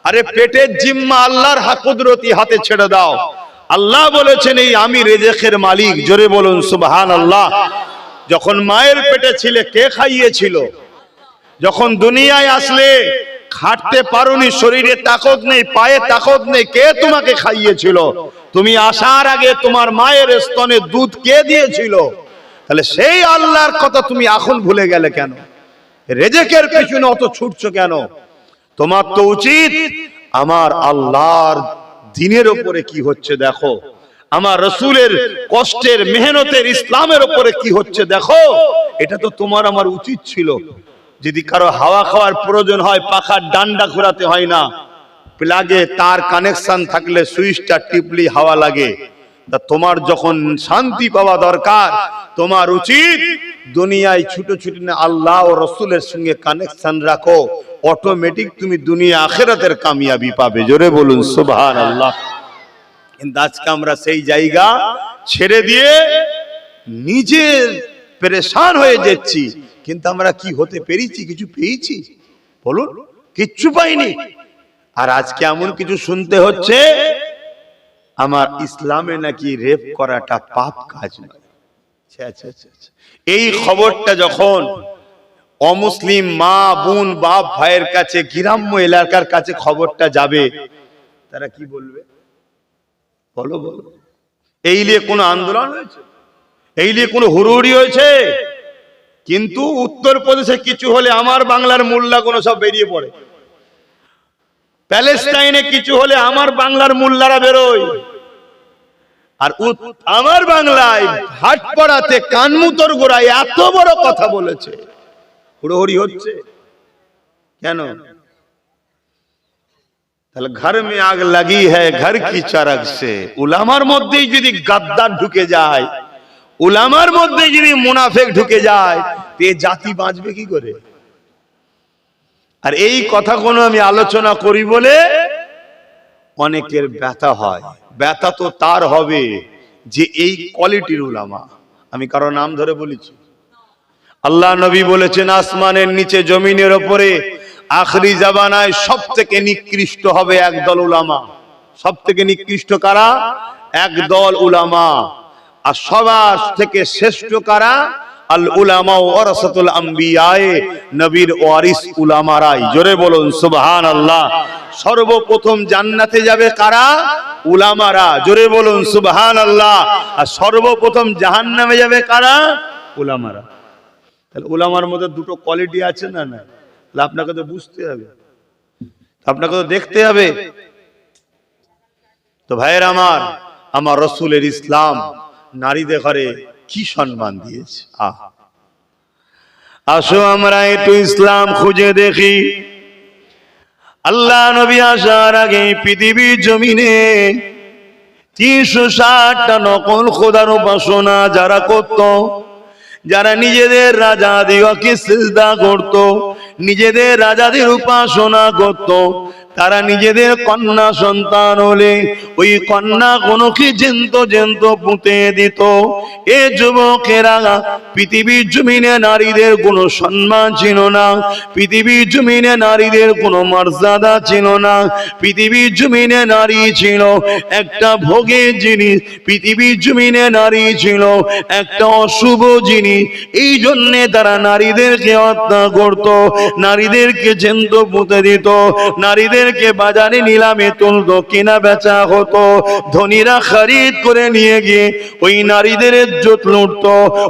আরে পেটের জিম্মা আল্লাহর কুদরতি হাতে ছেড়ে দাও আল্লাহ বলেছেন এই আমি রিজকের মালিক জোরে বলুন সুবহানাল্লাহ যখন মায়ের পেটে ছিলে কে খাইয়েছিল যখন দুনিয়ায় আসলে খাটতে পারোনি শরীরে তাকত নেই পায়ে তাকত নেই কে তোমাকে খাইয়েছিল তুমি আসার আগে তোমার মায়ের স্তনে দুধ কে দিয়েছিল তাহলে সেই আল্লাহর কথা তুমি এখন ভুলে গেলে কেন রিজকের পিছনে অত ছুটছো কেন তোমার তো উচিত আমার আল্লাহর দ্বীনের উপরে কি হচ্ছে দেখো আমার রসুলের কষ্টের মেহনতের ইসলামের উপরে কি হচ্ছে দেখো। এটা তো তোমার আমার উচিত ছিল। যদি কারো হাওয়া খাওয়ার প্রয়োজন হয় পাখার ডান্ডা ঘোরাতে হয় না, প্লাগে তার কানেকশন থাকলে সুইচটা টিপলি হাওয়া লাগে। তা তোমার যখন শান্তি পাওয়া দরকার, তোমার উচিত দুনিয়ায় ছুটো ছুটি না আল্লাহ ও রসুলের সঙ্গে কানেকশন রাখো, অটোমেটিক তুমি দুনিয়া আখিরাতের কামিয়াবি পাবে। জোরে বলুন সুবহানাল্লাহ। কিন্তু আজকে আমরা সেই জায়গা ছেড়ে দিয়ে নিজের পেরেশান হয়ে যাচ্ছি। কিন্তু আমরা কি হতে পেরেছি? কিছু পেয়েছি? বলুন, কিচ্ছু পাইনি। আর আজকে এমন কিছু শুনতে হচ্ছে আমার ইসলামে নাকি রেপ করাটা পাপ কাজ নয়। এই খবরটা যখন অমুসলিম মা বোন বাপ ভাইয়ের কাছে, গ্রাম্য এলাকার কাছে খবরটা যাবে, তারা কি বলবে? বলো বলো। এই নিয়ে কোনো আন্দোলন হয়েছে? এই নিয়ে কোনো হুড়োহুড়ি হয়েছে? কিন্তু উত্তরপ্রদেশে কিছু হলে আমার বাংলার মোল্লা কোনো সব বেরিয়ে পড়ে। প্যালেস্টাইনে কিছু হলে আমার বাংলার মোল্লারা বেরোয়। আর আমার বাংলায় ভাটপাড়াতে কানমুতর গোড়ায় এত বড় কথা বলেছে, হুড়োহুড়ি হচ্ছে কেন? তাহলে ঘর মে আগ লাগি হ্যায় ঘর কি চারক সে। উলামার মধ্যেই যদি গাদ্দার ঢুকে যায়, উলামার মধ্যে যদি মুনাফেক ঢুকে যায়, এ জাতি বাঁচবে কি করে? আর এই কথাগুলো আমি আলোচনা করি বলে অনেকের ব্যথা হয়। ব্যথা তো তার হবে যে এই কোয়ালিটির উলামা। আমি কারো নাম ধরে বলেছি? আল্লাহ নবী বলেছেন আসমানের নিচে জমিনের উপরে আখরি জামানায় সব থেকে নিকৃষ্ট হবে একদল উলামা। সব থেকে নিকৃষ্ট কারা? একদল উলামা। আর সবার থেকে শ্রেষ্ঠ কারা? আল উলামা ওয়ারাসাতুল আম্বিয়া, নবীর ওয়ারিস উলামারাই। জোরে বলুন সুবহানাল্লাহ। সর্বপ্রথম জান্নাতে যাবে কারা? উলামারা। জোরে বলুন সুবহানাল্লাহ। আর সর্বপ্রথম জাহান্নামে যাবে কারা? উলামারা। তাহলে উলামার মধ্যে দুটো কোয়ালিটি আছে না? না, তাহলে আপনাকে তো বুঝতে হবে, আপনাকে তো দেখতে হবে। তো ভাইয়ের আমার, আমার রসুলের ইসলাম নারীদের ঘরে কি সম্মান দিয়েছে। আসো আমরা একটু ইসলাম খুঁজে দেখি। আল্লাহ নবী আসার আগে পৃথিবীর জমিনে 360টা নকল খোদার উপাসনা যারা করত, যারা নিজেদের রাজাদিগকে সিজদা করত, নিজেদের রাজাদের উপাসনা করত, তারা নিজেদের কন্যা সন্তান হলে ওই কন্যা কোনকে জ্যান্ত জ্যান্ত পুঁতে দিত। এ যুবকেরা, পৃথিবীর জমিনে নারীদের কোনো সম্মান ছিল না, পৃথিবীর জমিনে নারীদের কোনো মর্যাদা ছিল না, পৃথিবীর জমিনে নারী ছিল একটা ভোগের জিনিস, পৃথিবীর জমিনে নারী ছিল একটা অশুভ জিনিস। এই জন্যে তারা নারীদেরকে হত্যা করত, নারীদেরকে জ্যান্ত পুঁতে দিত, নারীদেরকে বাজারে নিলামে তুলতো, কেনা বেচা হতো। ধনীরা খরিদ করে নিয়ে গিয়ে ওই নারীদের ইজ্জত লুটত,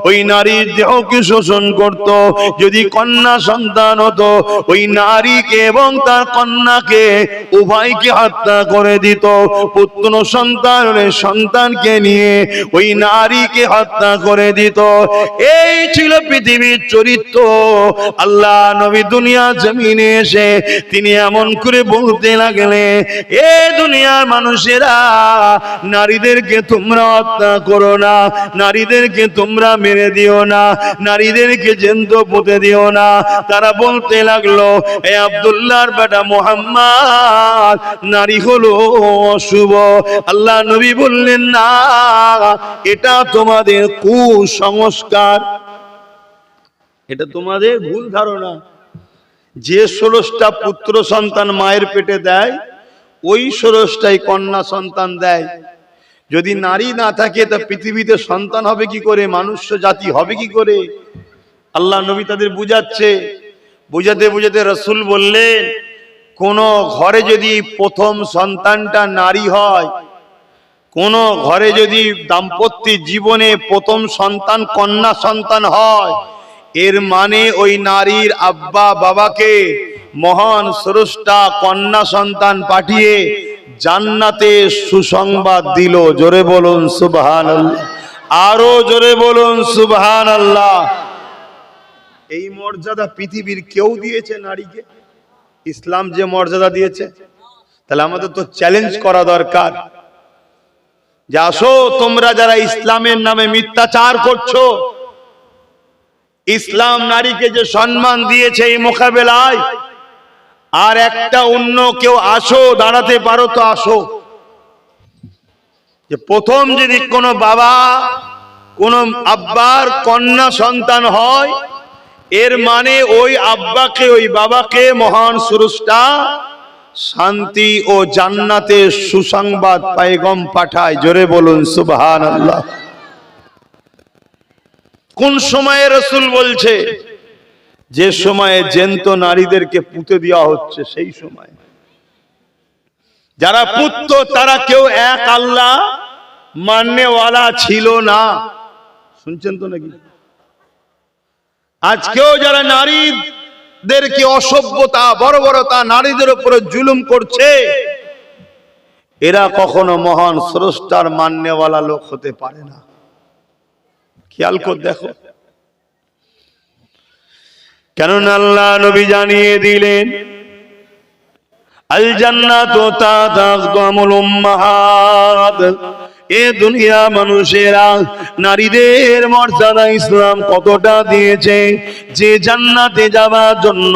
ওই নারীর দেহকে শোষণ করত। যদি কন্যা সন্তান হতো, ওই নারীকে এবং তার কন্যাকে উভয়কে হত্যা করে দিত। পুত্র সন্তান হলে সন্তানকে নিয়ে ওই নারীকে হত্যা করে দিত। এই ছিল পৃথিবীর চরিত্র। আল্লাহ নবী দুনিয়া জমিনে এসে তিনি এমন করে বলতে লাগলেন, এ দুনিয়ার মানুষেরা, নারীদেরকে তোমরা হত্যা করো না, নারীদেরকে তোমরা মেরে দিও না, নারীদেরকে জ্যান্ত পুঁতে দিও না। তারা বলতে লাগলো, এ আব্দুল্লাহর বেটা মুহাম্মদ, নারী হলো অশুভ। আল্লাহ নবী বললেন, না, এটা তোমাদের কুসংস্কার, এটা তোমাদের ভুল ধারণা। যে 16টা পুত্র সন্তান মায়ের পেটে দেয়, ওই 16টাই কন্যা সন্তান দেয়। যদি নারী না থাকে তা পৃথিবীতে সন্তান হবে কি করে, মানুষ জাতি হবে কি করে? আল্লাহ নবী তাদের বুঝাচ্ছে। বুঝাতে বুঝাতে রাসূল বললেন, কোন ঘরে যদি প্রথম সন্তানটা নারী হয়, কোন ঘরে যদি দাম্পত্য জীবনে প্রথম সন্তান কন্যা সন্তান হয়, এর মানে ওই নারীর আব্বা বাবাকে মহান স্রষ্টা কন্যা সন্তান পাঠিয়ে জান্নাতে সুসংবাদ দিল। জোরে বলুন সুবহানাল্লাহ, আরো জোরে বলুন সুবহানাল্লাহ। এই মর্যাদা পৃথিবীর কেউ দিয়েছে নারীকে? ইসলাম যে মর্যাদা দিয়েছে, তাহলে আমাদের তো চ্যালেঞ্জ করা দরকার যে আসো তোমরা যারা ইসলামের নামে মিথ্যাচার করছো, ইসলাম নারীকে যে সম্মান দিয়েছে এই মোকাবেলায় আর একটা অন্য কেউ আসো, দাঁড়াতে পারো তো আসো। যে প্রথম যদি কোনো বাবা কোন আব্বার কন্যা সন্তান হয়, এর মানে ওই আব্বাকে ওই বাবাকে মহান স্রষ্টা শান্তি ও জান্নাতের সুসংবাদ পয়গম পাঠায়। জোরে বলুন সুবহানাল্লাহ। কোন সময়ে রাসূল বলছে? যে সময়ে জ্যান্ত নারীদেরকে পুঁতে দেওয়া হচ্ছে সেই সময়। যারা পুত্র তারা কেউ এক আল্লাহ মাননেওয়ালা ছিল না। শুনছেন তো নাকি? আজকেও যারা নারীদেরকে অসভ্যতা বর্বরতা নারীদের উপরে জুলুম করছে, এরা কখনো মহান স্রষ্টার মাননেওয়ালা লোক হতে পারে না। খেয়াল করে দেখো, কেননা আল্লাহ নবী জানিয়ে দিলেন আল জান্নাতু তাতাকামুল উম্মাহাত। এ দুনিয়া মানুষেরা নারীদের মর্যাদা ইসলাম কতটা দিয়েছে, যে জান্নাতে যাবার জন্য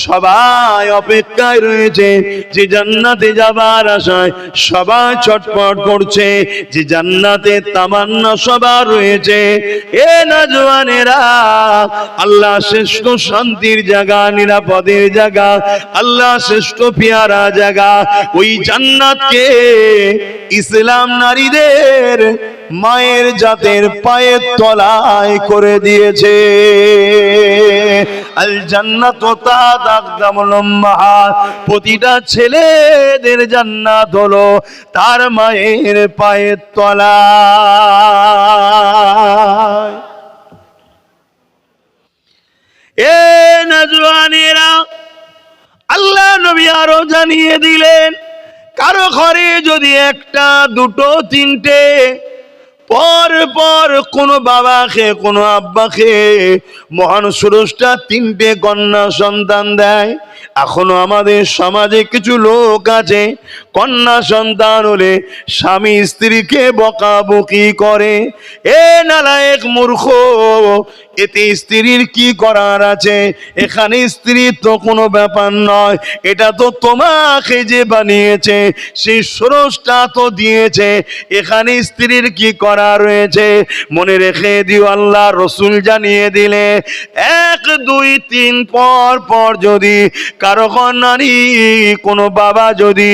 সবাই অপেক্ষায় রয়েছে, যে জান্নাতে যাবার আশায় সবাই ছটফট করছে, যে জান্নাতে তামান্না সবার রয়েছে। এ নওজওয়ানেরা, আল্লাহ শ্রেষ্ঠ শান্তির জায়গা, নিরাপদের জায়গা, আল্লাহ শ্রেষ্ঠ পেয়ারা জায়গা, ওই জান্নাতকে ইসলাম নারীদের মায়ের জাতের পায়ের তলায় করে দিয়েছে। আল জান্নাতু তাতাকামুল উম্মাহাত। প্রতিটা ছেলেদের জান্নাত হলো তার মায়ের পায়ের তলায়। এ নওজওয়ানেরা, আল্লাহ নবী আরো জানিয়ে দিলেন, কারো ঘরে যদি একটা দুটো তিনটে পর পর কোনো বাবাকে কোনো আব্বাকে মহান স্রষ্টা তিনটে কন্যা সন্তান দেয়। এখনো আমাদের সমাজে কিছু লোক আছে, কন্যা সন্তান হলে স্বামী স্ত্রীকে বকাবকি করে। এ নালায়েক মূর্খ, এতে স্ত্রীর কি করার আছে? এখানে স্ত্রীর তো কোনো ব্যাপার নয়, এটা তো তোমাকে যে বানিয়েছে সেই স্রষ্টা তো দিয়েছে, এখানে স্ত্রীর কি করা রয়েছে? মনে রেখে দিও, আল্লাহ রসুল জানিয়ে দিলে 1 2 3 পর পর যদি কারো নারী কোনো বাবা যদি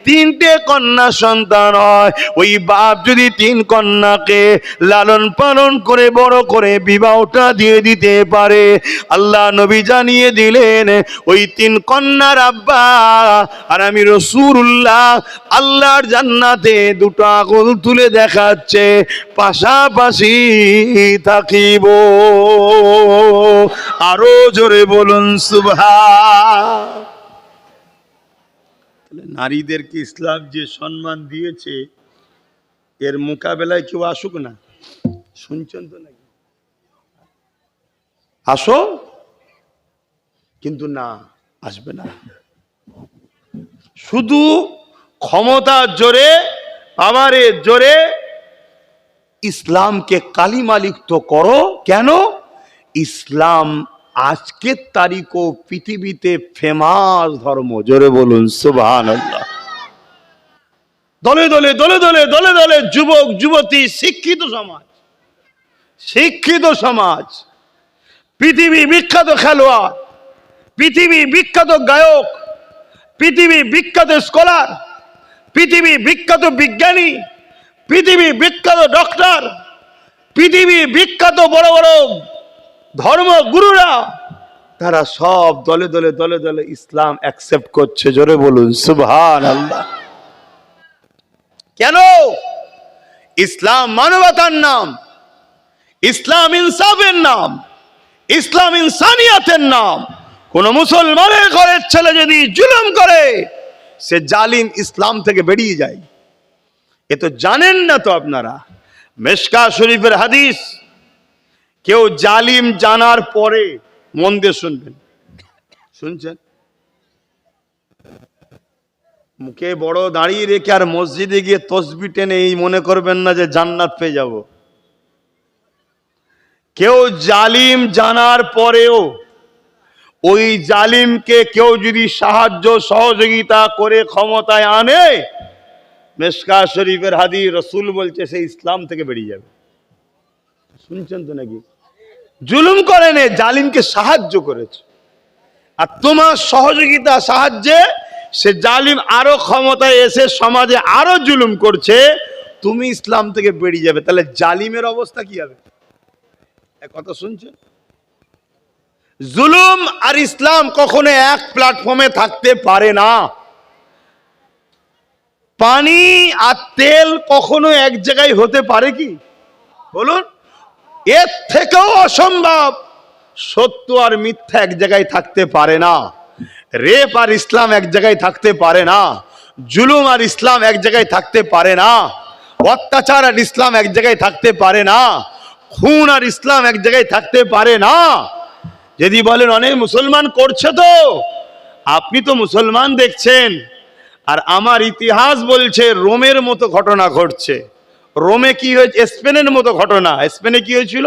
তিনটে কন্যা সন্তান হয়, ওই বাপ যদি 3 কন্যাকে লালন পালন করে বড় করে বিবাহটা দিয়ে দিতে পারে, আল্লাহ নবী জানিয়ে দিলেন ওই 3 কন্যার আব্বা আর আমি রাসূলুল্লাহ আল্লাহর জান্নাতে দুটো আঙুল তুলে দেখাচ্ছে, পাশাপাশি থাকিব। আরো জোরে বলুন সুবহান। নারীদেরকে ইসলাম যে সম্মান দিয়েছে, এর মোকাবেলায় কেউ আসুক না। শুনছেন তো নাকি? আসো, কিন্তু না, আসবে না। শুধু ক্ষমতার জোরে, পাওয়ারের জোরে ইসলামকে কালিমা লিপ্ত করো। কেন? ইসলাম আজকের তারিখও পৃথিবীতে ফেমাস ধর্ম। জোরে বলুন সুবহানাল্লাহ। দলে দলে দলে দলে দলে দলে যুবক যুবতী, শিক্ষিত সমাজ, পৃথিবী বিখ্যাত খেলোয়াড়, পৃথিবী বিখ্যাত গায়ক, পৃথিবী বিখ্যাত স্কলার, পৃথিবী বিখ্যাত বিজ্ঞানী, পৃথিবী বিখ্যাত ডক্টর, পৃথিবী বিখ্যাত বড় বড় ধর্মগুরুরা, তারা সব দলে দলে দলে দলে ইসলাম অ্যাকসেপ্ট করছে। জোরে বলুন সুবহানাল্লাহ। কেন? ইসলাম মানবতার নাম, ইসলাম ইনসাফের নাম, ইসলাম ইনসানিয়াতের নাম। কোন মুসলমানের ঘরের ছেলে যদি জুলুম করে, সে জালিম ইসলাম থেকে বেরিয়ে যায়। এ তো জানেন না তো আপনারা। মেশকা শরীফের হাদিস, কেউ জালিম জানার পরে, মন দিয়ে শুনবেন, শুনছেন, মুখে বড় দাঁড়িয়ে রেখে আর মসজিদে গিয়ে তসবি টেনে এই মনে করবেন না যে জান্নাত পেয়ে যাব। কেউ জালিম জানার পরেও ওই জালিমকে কেউ যদি সাহায্য সহযোগিতা করে ক্ষমতায় আনে, মেশকা শরীফের হাদিস, রাসূল বলছে সে ইসলাম থেকে বেরিয়ে যাবে। শুনছেন তো নাকি? জুলুম করেনি, জালিমকে সাহায্য করেছে, আর তোমার সহযোগিতা সাহায্যে সে জালিম আরো ক্ষমতায় এসে সমাজে আরো জুলুম করছে, তুমি ইসলাম থেকে বেরিয়ে যাবে। তাহলে জালিমের অবস্থা কি হবে? কথা শুনছেন? জুলুম আর ইসলাম কখনো এক প্ল্যাটফর্মে থাকতে পারে না। পানি আর তেল কখনো এক জায়গায় হতে পারে কি? বলুন, এর থেকেও অসম্ভব। সত্য আর মিথ্যা এক জায়গায় থাকতে পারে না। রেপ আর ইসলাম এক জায়গায় থাকতে পারে না। জুলুম আর ইসলাম এক জায়গায় থাকতে পারে না। অত্যাচার আর ইসলাম এক জায়গায় থাকতে পারে না। খুন আর ইসলাম এক জায়গায় থাকতে পারে না। যদি বলেন অনেক মুসলমান করছে, তো আপনি তো মুসলমান দেখছেন, আর আমার ইতিহাস বলছে রোমের মতো ঘটনা ঘটছে। রোমে কি হয়েছে? স্পেনের মতো ঘটনা। স্পেনে কি হয়েছিল?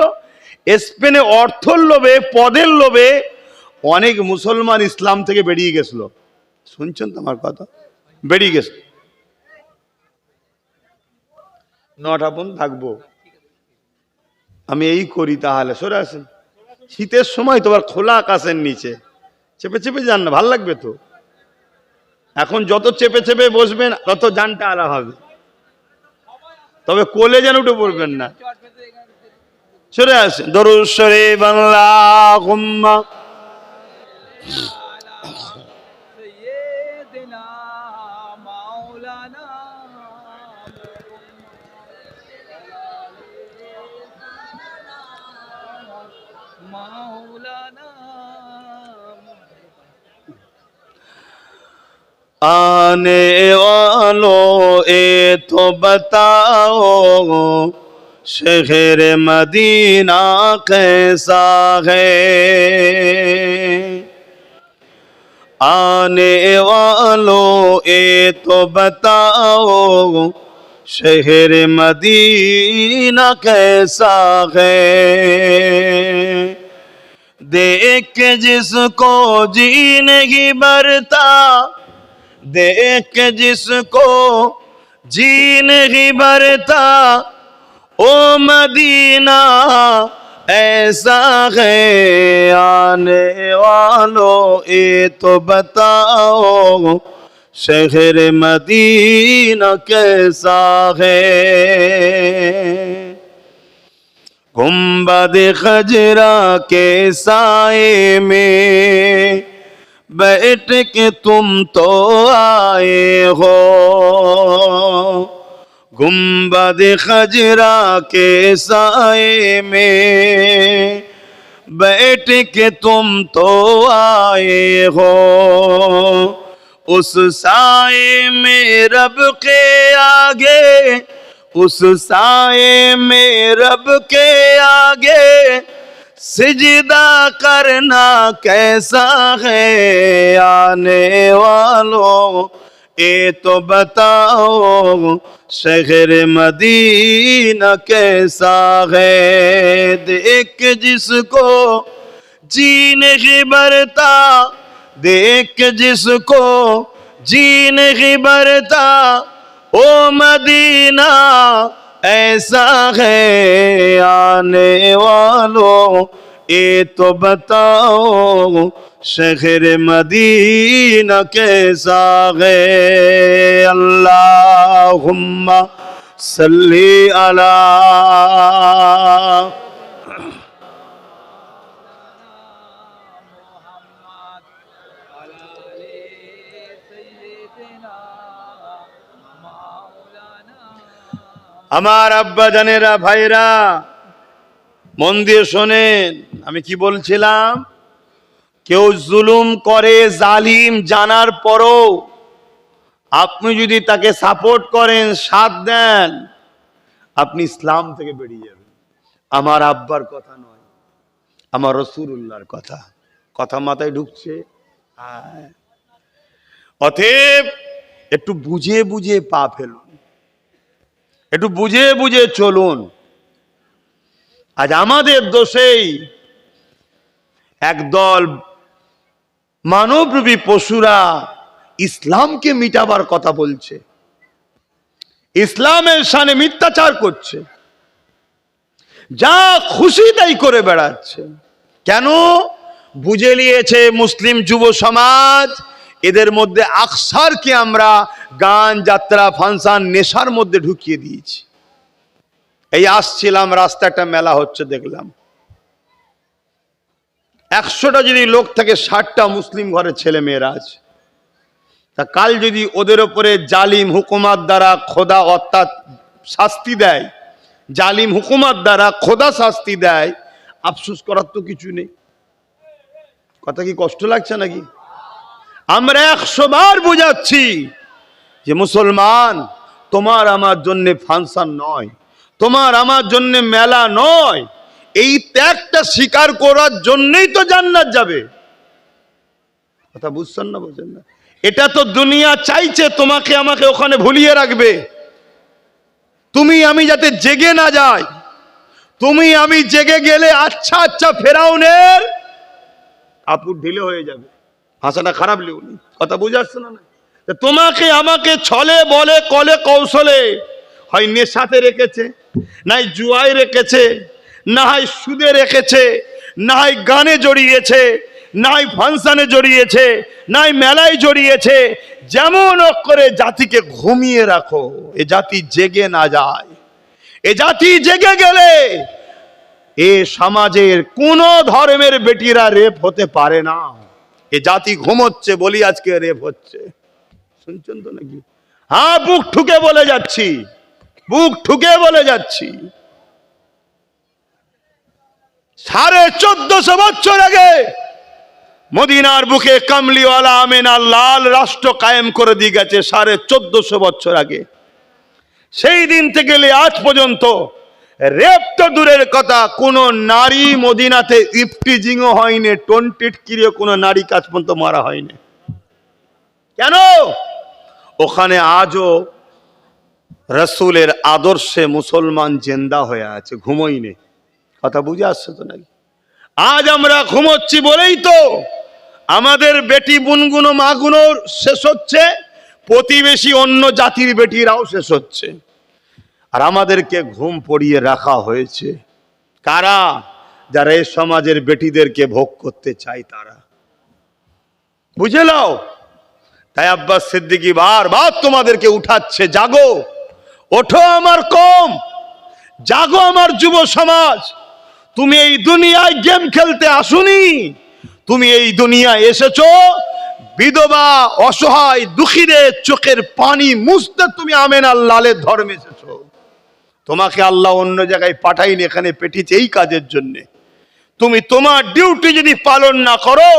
স্পেনে অর্থের লোভে, পদের লোভে অনেক মুসলমান ইসলাম থেকে বেরিয়ে গেছিল। শুনছেন তো আমার কথা? বেরিয়ে গেছে। 9টা পর্যন্ত থাকবো আমি, এই করি। তাহলে সরে আসেন। শীতের সময় তোমার খোলা আকাশের নিচে চেপে চেপে যান না, ভাল লাগবে তো। এখন যত চেপে চেপে বসবেন তত জানটা আলা হবে, তবে কোলে যেন উঠে পড়বেন না। সরে আসেন। দরুদ শরীফ আল্লাহুম্মা आने वालों ए तो बताओ शहर मदीना कैसा है। आने वालों ए तो बताओ शहर मदीना कैसा है। देख के जिसको जी नहीं भरता, देख के जिसको जी नहीं भरता, ओ मदीना ऐसा है। आने वालों ये तो बताओ शहर मदीना कैसा है। गुंबद खजरा के साए में बैठ के तुम तो आए हो। गुंबद खजरा के साए में बैठ के तुम तो आए हो। उस साए में रब के आगे, उस साए में रब के आगे सिजदा करना कैसा है। आने वालों ये तो बताओ शहर मदीना कैसा है। देख जिसको जी नहीं भरता, देख जिसको जी नहीं भरता, ओ मदीना ऐसा है। आने वालों ये तो बताओ शहर मदीना कैसा है। अल्लाहुम्मा सल्ली अला আমার আব্বা জানেরা, ভাইরা মন দিয়ে শোনেন, আমি কি বলছিলাম? কেউ জুলুম করে, জালিম জানার পরও আপনি যদি তাকে সাপোর্ট করেন, সাথ দেন, আপনি ইসলাম থেকে বেরিয়ে যাবেন। আমার আব্বার কথা নয়, আমার রাসূলুল্লাহর কথা। কথা মাথায় ঢুকছে? অতএব একটু বুঝে বুঝে পা ফেলুন, একটু বুঝে বুঝে চলুন। আজ আমাদের দোষেই একদল মানবরূপী পশুরা ইসলামকে মিটাবার কথা বলছে, ইসলামের শানে মিথ্যাচার করছে, যা খুশি তাই করে বেড়াচ্ছে। কেন? বুঝে নিয়েছে মুসলিম যুব সমাজ এদের মধ্যে আকসারকে আমরা গান, যাত্রা, ফাংশন, নেশার মধ্যে ঢুকিয়ে দিয়েছি। এই আসছিলাম, রাস্তা একটা মেলা হচ্ছে, দেখলাম 100টা যদি লোক থাকে 60টা মুসলিম ঘরের ছেলে মেয়েরা আছে। তা কাল যদি ওদের ওপরে জালিম হুকুমাত দ্বারা খোদা অর্থাৎ শাস্তি দেয়, জালিম হুকুমাত দ্বারা খোদা শাস্তি দেয়, আফসোস করার তো কিছু নেই। কথা কি কষ্ট লাগছে নাকি? আমরা 100 বার বোঝাচ্ছি যে মুসলমান, তোমার আমার জন্য ফাংশন নয়, তোমার আমার জন্য মেলা নয়, এই ত্যাগটা স্বীকার করার জন্যই তো জান্নাত যাবে। কথা বুঝছেন না? বুঝছেন না? এটা তো দুনিয়া চাইছে তোমাকে আমাকে ওখানে ভুলিয়ে রাখবে, তুমি আমি যাতে জেগে না যাই। তুমি আমি জেগে গেলে আচ্ছা আচ্ছা ফেরাউনের কাপড় ঢিলে হয়ে যাবে। ভাষাটা খারাপ লিখুন, কথা বুঝে আসছে না? তোমাকে আমাকে ছলে বলে কলে কৌশলে হয় নেশাতে রেখেছে, নাই জুয়ায় রেখেছে, না হয় সুদে রেখেছে, না হয় গানে জড়িয়েছে, না হয় ফাংশনে জড়িয়েছে, না হয় মেলায় জড়িয়েছে। যেমন করে জাতিকে ঘুমিয়ে রাখো, এ জাতি জেগে না যায়। এ জাতি জেগে গেলে এ সমাজের কোন ধর্মের বেটিরা রেপ হতে পারে না। এ জাতি ঘুমোচ্ছে বলি আজকে রেপ হচ্ছে। শুনছেন তো নাকি? হ্যাঁ, বুক ঠুকে বলে যাচ্ছি, বুক ঠুকে বলে যাচ্ছি। 1450 বছর আগে মদিনার বুকে কামলিওয়ালা আমেনা লাল রাষ্ট্র কায়েম করে দিয়ে গেছে। 1450 বছর আগে। সেই দিন থেকে আজ পর্যন্ত রেপ তো দূরের কথা, কোন নারী মদিনাতে ইফটিজিংও হয়নি, টোনটিট কিরে কোন নারী কাজ পর্যন্ত মারা হয়নি। কেন? ওখানে আজও রাসূলের আদর্শে মুসলমান জিন্দা হয়ে আছে, ঘুমোয়নি। কথা বুঝে আসছে তো নাকি? আজ আমরা ঘুমোচ্ছি বলেই তো আমাদের বেটি বুনগুনো মাগুনো শেষ হচ্ছে, প্রতিবেশী অন্য জাতির বেটিরাও শেষ হচ্ছে। আর আমাদেরকে ঘুম পড়িয়ে রাখা হয়েছে কারা? যারা এই সমাজের বেটিদেরকে ভোগ করতে চায় তারা। বুঝে নাও। তাই আব্বাস সিদ্দিকী বারবার তোমাদেরকে উঠাচ্ছে, জাগো, ওঠো আমার কম, জাগো আমার যুব সমাজ। তুমি এই দুনিয়ায় গেম খেলতে আসুনি, তুমি এই দুনিয়ায় এসেছো বিধবা, অসহায়, দুঃখীদের চোখের পানি মুছতে। তুমি আমেনার লালের ধর্মে এসেছো। তোমাকে আল্লাহ অন্য জায়গায় পাঠাইনি, এখানে পেঠিছে এই কাজের জন্য। তুমি তোমার ডিউটি যদি পালন না করো,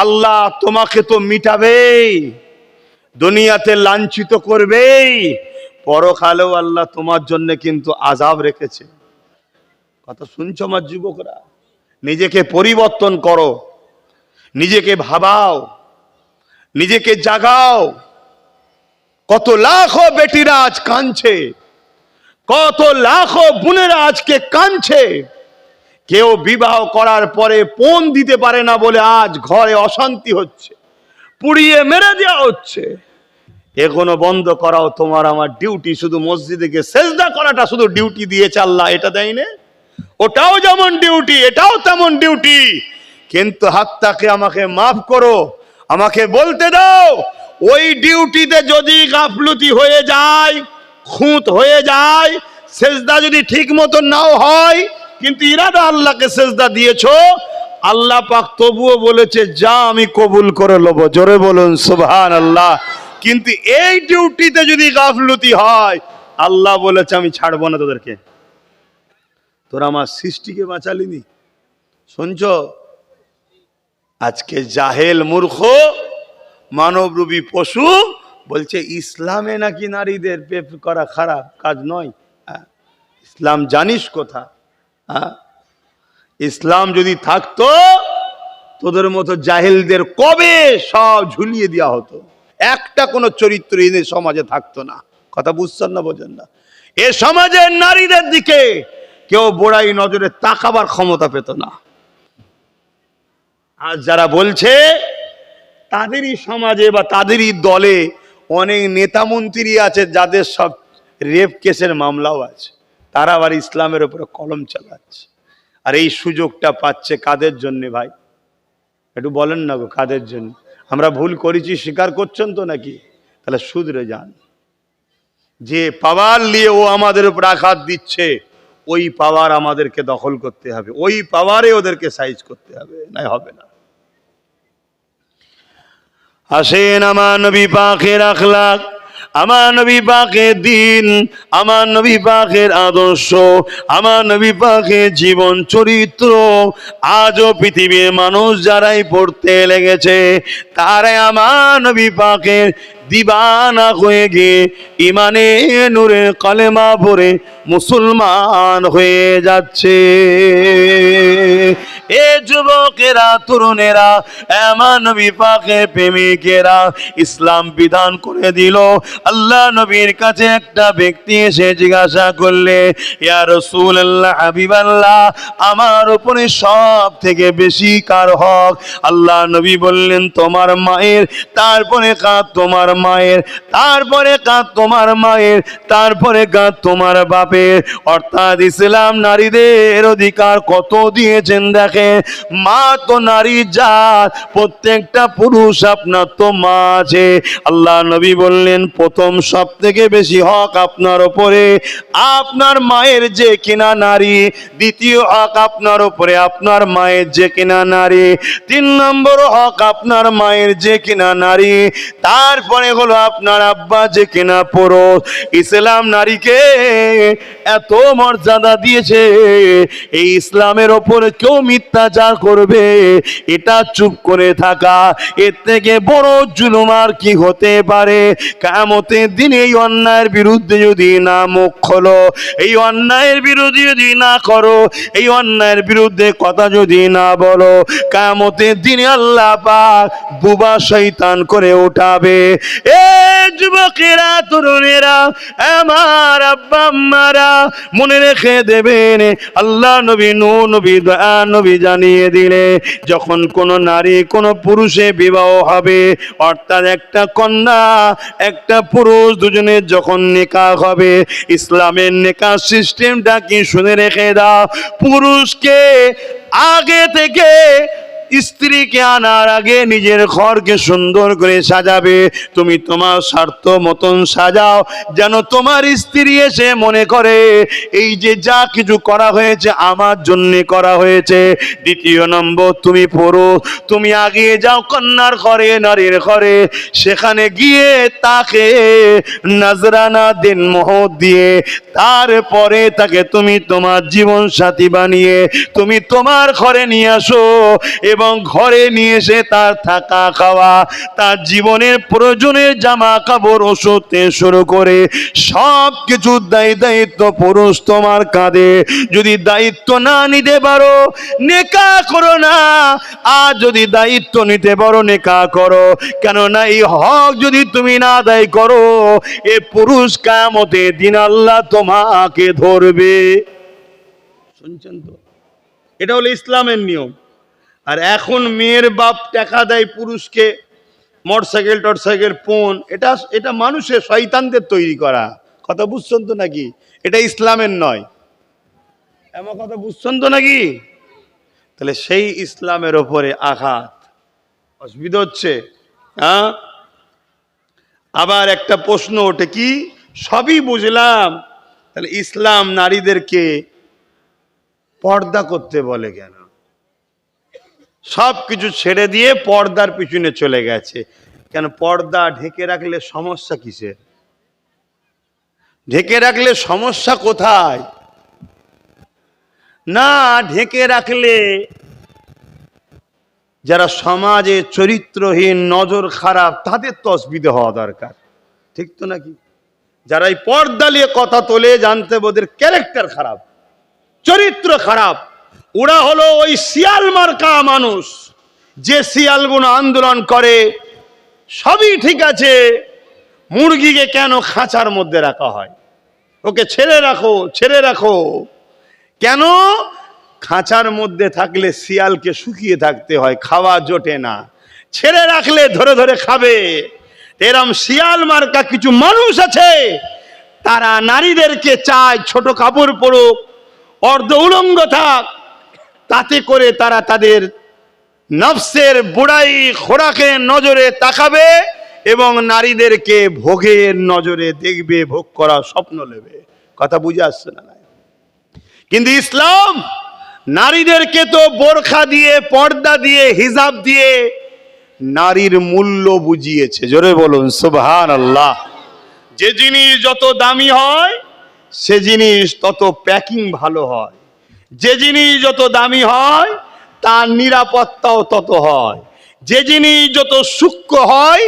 আল্লাহ তোমাকে তো মিটাবেই, দুনিয়াতে লাঞ্ছিত করবেই, পরকালেও আল্লাহ তোমার জন্য কিন্তু আযাব রেখেছে। কথা শুনছো আমার যুবকরা? নিজেকে পরিবর্তন করো, নিজেকে ভাবাও, নিজেকে জাগাও। কত লাখো বেটিরা আজ কাঁদছে, কত লাখো বোনেরা আজকে কাঁদছে। কেউ বিবাহ করার পরে পণ দিতে পারে না বলে আজ ঘরে অশান্তি হচ্ছে, পুড়িয়ে মেরে দেওয়া হচ্ছে। এখনো বন্ধ করাও তোমার আমার ডিউটি। শুধু মসজিদে গিয়ে সেজদা করাটা শুধু ডিউটি দিয়েছে আল্লাহ, এটা দেয়নি। ওটাও যেমন ডিউটি, এটাও তেমন ডিউটি। কিন্তু হাতটাকে আমাকে মাফ করো, আমাকে বলতে দাও, ওই ডিউটিতে যদি গাফলতি হয়ে যায়, খুঁত হয়ে যায়, সেজদা যদি ঠিক মতো নাও হয়, কিন্তু ইরাদা আল্লাহকে সেজদা দিয়েছো, আল্লাহ পাক তবুও বলেছে যা আমি কবুল করে নেব। জোরে বলুন সুবহানাল্লাহ। কিন্তু এই ডিউটিতে যদি গাফলতি হয়, আল্লাহ বলেছে আমি ছাড়বো না তোদেরকে। তোরা আমার সৃষ্টিকে বাঁচালিনি। শুনছ? আজকে জাহেল মূর্খ মানবরূপী পশু বলছে ইসলামে নাকি নারীদের রেপ করা খারাপ কাজ নয়। ইসলাম জানিস কোথা? ইসলাম যদি থাকতো তোদের মতো জাহেলদের কবে সব ঝুলিয়ে দেওয়া হতো, একটা কোনো চরিত্রহীন সমাজে থাকতো না। কথা বুঝছেন না, বোঝেন না? এ সমাজের নারীদের দিকে কেউ বড়াই নজরে তাকাবার ক্ষমতা পেত না। আর যারা বলছে তাদেরই সমাজে বা তাদেরই দলে অনেক নেতা মন্ত্রী আছে যাদের সব রেপ কেসের মামলাও আছে, তারা আবার ইসলামের উপরে কলম চালাচ্ছে। আর এই সুযোগটা পাচ্ছে কাদের জন্য ভাই? একটু বলেন না গো, কাদের জন্য? আমরা ভুল করেছি স্বীকার করছেন তো নাকি? তাহলে শুধরে যান। যে পাওয়ার নিয়ে ও আমাদের উপর আঘাত দিচ্ছে, ওই পাওয়ার আমাদেরকে দখল করতে হবে, ওই পাওয়ারে ওদেরকে সাইজ করতে হবে, না হবে না। আসেন আমার নবী পাকের আখলাক, আমার নবী পাকের দিন, আমার নবী পাকের আদর্শ, আমার নবী পাকের জীবন চরিত্র আজও পৃথিবীর মানুষ যারাই পড়তে লেগেছে তারাই আমার নবী পাকের দিবানা হয়ে গিয়ে ইমানে নূরে কলেমা পড়ে মুসলমান হয়ে যাচ্ছে। এ যুবকেরা, তরুণেরা, আমার নবী পাকের প্রেমিকেরা, ইসলাম বিধান করে দিল। আল্লাহ নবীর কাছে একটা ব্যক্তি এসে জিজ্ঞাসা করলে, ইয়া রাসূলুল্লাহ, হাবিবাল্লাহ, আমার উপরে সব থেকে বেশি কার হক? আল্লাহ নবী বললেন, তোমার মায়ের, তারপরে কাঁদ তোমার মায়ের, তারপরে কাঁদ তোমার মায়ের, তারপরে কাঁদ তোমার বাপের। অর্থাৎ ইসলাম নারীদের অধিকার কত দিয়েছেন দেখেন। মা তো নারী জাত, প্রত্যেকটা পুরুষ আপনার তো মা আছে। আল্লাহ নবী বললেন, প্রথম সব থেকে বেশি হক আপনার উপরে আপনার মায়ের যে কিনা নারী, দ্বিতীয় হক আপনার উপরে আপনার মায়ের যে কিনা নারী, 3 নম্বর হক আপনার মায়ের যে কিনা নারী, তারপরে হলো আপনার আব্বা যে কিনা পুরুষ। ইসলাম নারীকে এত মর্যাদা দিয়েছে, এই ইসলামের ওপরে কেউ মিথ্যাচার করবে এটা চুপ করে থাকা, এর থেকে বড় জুলুম আর কি হতে পারে? কিয়ামতের দিন এই অন্যায়ের বিরুদ্ধে যদি না মুখ খোলো, এই অন্যায়ের বিরুদ্ধে যদি না করো, এই অন্যায়ের বিরুদ্ধে কথা যদি না বলো, কিয়ামতের দিনে আল্লাহ পাক বুবা শয়তান করে উঠাবে। এ যুবকেরা, তরুণেরা, আমার আব্বা আম্মারা, মনে রেখে দেবেন, আল্লাহ নবী, নূহ নবী, দয়া নবী জানিয়ে দিলে, যখন কোন নারী কোন পুরুষে বিবাহ হবে, অর্থাৎ একটা কন্যা একটা পুরুষ দুজনের যখন নিকাহ হবে, ইসলামের নিকাহ সিস্টেমটা কি শুনে রেখে দাও। পুরুষকে আগে থেকে স্ত্রীকে আনার আগে নিজের ঘরকে সুন্দর করে সাজাবে। তুমি তোমার স্বার্থ মতন সাজাও, যেন তোমার স্ত্রী এসে মনে করে এই যে যা কিছু করা হয়েছে আমার জন্য করা হয়েছে। দ্বিতীয় নম্বর, তুমি পুরুষ, তুমি আগে যাও কন্যার ঘরে, নারীর ঘরে, সেখানে গিয়ে তাকে নজরানা দিন, মোহর দিয়ে, তারপরে তাকে তুমি তোমার জীবন সাথী বানিয়ে তুমি তোমার ঘরে নিয়ে আসো, এবং ঘরে নিয়ে এসে তার থাকা খাওয়া, তার জীবনের প্রয়োজনের জামা কাপড়, ওষুধ থেকে শুরু করে সব কিছু দায়িত্ব পুরুষ তোমার কাঁধে। যদি দায়িত্ব না নিতে পারো, নেকাহ করো না। আর যদি দায়িত্ব নিতে পারো, নেকাহ করো। কেননা এই হক যদি তুমি না আদায় করো, এ পুরুষ কিয়ামতের দিন আল্লাহ তোমাকে ধরবে। শুনছেন তো? এটা হলো ইসলামের নিয়ম। আর এখন মেয়ের বাপ টাকা দেয় পুরুষকে, মোটরসাইকেল টরসাইকেল ফোন, এটা মানুষের শয়তানদের তৈরি করা। কথা বুঝছেন তো নাকি? এটা ইসলামের নয়। এমন কথা বুঝছেন তো নাকি? তাহলে সেই ইসলামের ওপরে আঘাত, অসুবিধা হচ্ছে। হ্যাঁ, আবার একটা প্রশ্ন ওঠে, কি সবই বুঝলাম, তাহলে ইসলাম নারীদেরকে পর্দা করতে বলে কেন? সব কিছু ছেড়ে দিয়ে পর্দার পিছনে চলে গেছে কেন? পর্দা ঢেকে রাখলে সমস্যা কিসের? ঢেকে রাখলে সমস্যা কোথায়? না, ঢেকে রাখলে যারা সমাজে চরিত্রহীন, নজর খারাপ, তাদের তো অসুবিধা হওয়া দরকার। ঠিক তো নাকি? যারা এই পর্দা নিয়ে কথা তোলে, জানতে ওদের ক্যারেক্টার খারাপ, চরিত্র খারাপ। ওরা হলো ওই শিয়াল মার্কা মানুষ, যে শিয়ালগুলো আন্দোলন করে সবই ঠিক আছে, মুরগিকে কেন খাঁচার মধ্যে রাখা হয়? ওকে ছেড়ে রাখো, ছেড়ে রাখো। কেন? খাঁচার মধ্যে থাকলে শিয়ালকে শুকিয়ে থাকতে হয়, খাওয়া জোটে না। ছেড়ে রাখলে ধরে ধরে খাবে। এরম শিয়াল মার্কা কিছু মানুষ আছে, তারা নারীদেরকে চায় ছোট কাপড় পরুক, অর্ধ উলঙ্গ থাক, তাতে করে তারা তাদের নফসের বুড়াই খোরাকের নজরে তাকাবে এবং নারীদেরকে ভোগের নজরে দেখবে, ভোগ করার স্বপ্ন নেবে। কথা বুঝে আসছে না? কিন্তু ইসলাম নারীদেরকে তো বোরখা দিয়ে, পর্দা দিয়ে, হিজাব দিয়ে নারীর মূল্য বুঝিয়েছে। জোরে বলুন সুবহানাল্লাহ। যে জিনিস যত দামি হয় সে জিনিস তত প্যাকিং ভালো হয়, যে জিনিস যত দামি হয় তার নিরাপত্তাও তত হয়, যে জিনিস যত সূক্ষ্ম হয়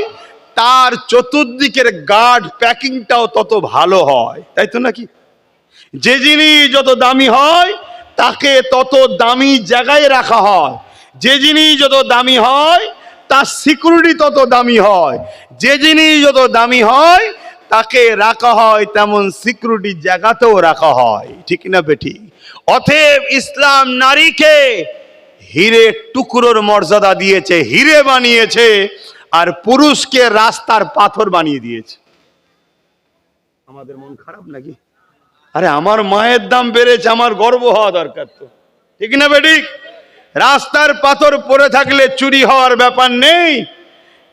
তার চতুর্দিকের গার্ড প্যাকিংটাও তত ভালো হয়, তাই তো নাকি? যে জিনিস যত দামি হয় তাকে তত দামি জায়গায় রাখা হয়, যে জিনিস যত দামি হয় তার সিকিউরিটি তত দামি হয়, যে জিনিস যত দামি হয় তাকে রাখা হয় তেমন সিকিউরিটি জায়গাতেও রাখা হয়, ঠিক না বেঠিক? অতএব ইসলাম নারীকে হিরে টুকরোর মর্যাদা দিয়েছে, হিরে বানিয়েছে, আর পুরুষকে রাস্তার পাথর বানিয়ে দিয়েছে। আমাদের মন খারাপ নাকি? আরে আমার মায়ের দাম বেড়েছে, আমার গর্ব হওয়া দরকার তো, ঠিক না বেঠিক? রাস্তার পাথর পড়ে থাকলে চুরি হওয়ার ব্যাপার নেই,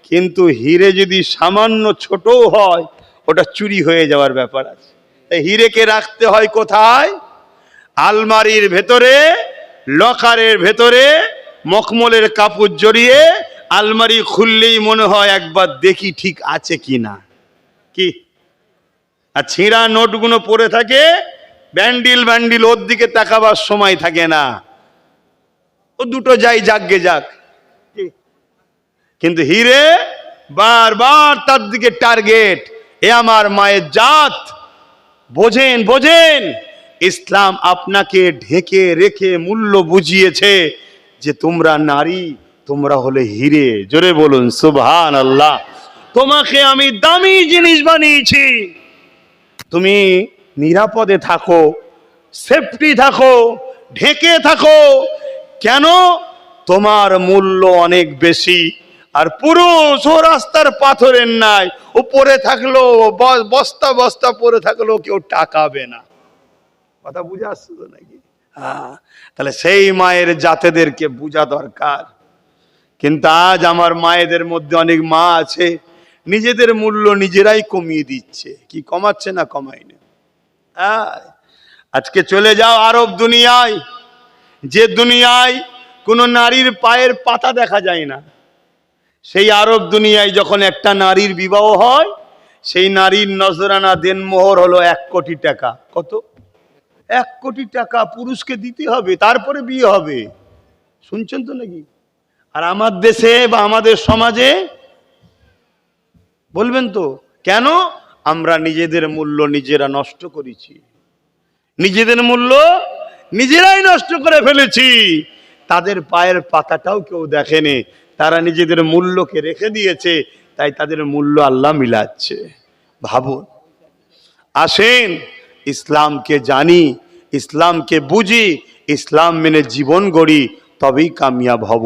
কিন্তু হিরে যদি সামান্য ছোটও হয় ওটা চুরি হয়ে যাওয়ার ব্যাপার আছে। তাই হিরেকে রাখতে হয় কোথায়? আলমারির ভেতরে, লকারের ভেতরে মখমলের কাপড় জড়িয়ে আলমারি খুললেই মনে হয় একবার দেখি ঠিক আছে কিনা, কি? আর ছিঁড়া নোটগুলো পড়ে থাকে ব্যান্ডিল ব্যান্ডিল, ওর দিকে তাকাবার সময় থাকে না, ও দুটো যাই যাকগে যাক। কিন্তু হিরে বারবার তার দিকে টার্গেট। এ আমার মায়ের জাত, বোঝেন বোঝেন, ইসলাম আপনাকে ঢেকে রেখে মূল্য বুঝিয়েছে যে তোমরা নারী, তোমরা হলে হিরে। জোরে বলুন সুবহানাল্লাহ। তোমাকে আমি দামি জিনিস বানিয়েছি, তুমি নিরাপদে থাকো, সেফটি থাকো, ঢেকে থাকো। কেন? তোমার মূল্য অনেক বেশি। আর পুরুষ ও রাস্তার পাথরের নাই, ও পরে থাকলো, বস্তা বস্তা পরে থাকলো, কেউ টাকাবে না। কথা বুঝে আসছে তো নাকি? হ্যাঁ, তাহলে সেই মায়ের জাতেদেরকে বুঝা দরকার। কিন্তু আজ আমার মায়েদের মধ্যে অনেক মা আছে নিজেদের মূল্য নিজেরাই কমিয়ে দিচ্ছে। কি কমাচ্ছে না কমাই না? আজকে চলে যাও আরব দুনিয়ায়, যে দুনিয়ায় কোনো নারীর পায়ের পাতা দেখা যায় না, সেই আরব দুনিয়ায় যখন একটা নারীর বিবাহ হয়, সেই নারীর নজরানা দেনমোহর হলো 1 কোটি টাকা। কত? 1 কোটি টাকা পুরুষকে দিতে হবে, তারপরে বিয়ে হবে। শুনছেন তো নাকি? আর আমার দেশে বা আমাদের সমাজে বলবেন তো কেন? আমরা নিজেদের মূল্য নিজেরা নষ্ট করেছি, নিজেদের মূল্য নিজেরাই নষ্ট করে ফেলেছি। তাদের পায়ের পাতাটাও কেউ দেখেনি, তারা নিজেদের মূল্যকে রেখে দিয়েছে, তাই তাদের মূল্য আল্লাহ মিলাচ্ছে। ভাবুন, আসেন ইসলামকে জানি, ইসলামকে বুঝি, ইসলাম মেনে জীবন গড়ি, তবেই কামিয়াব হব।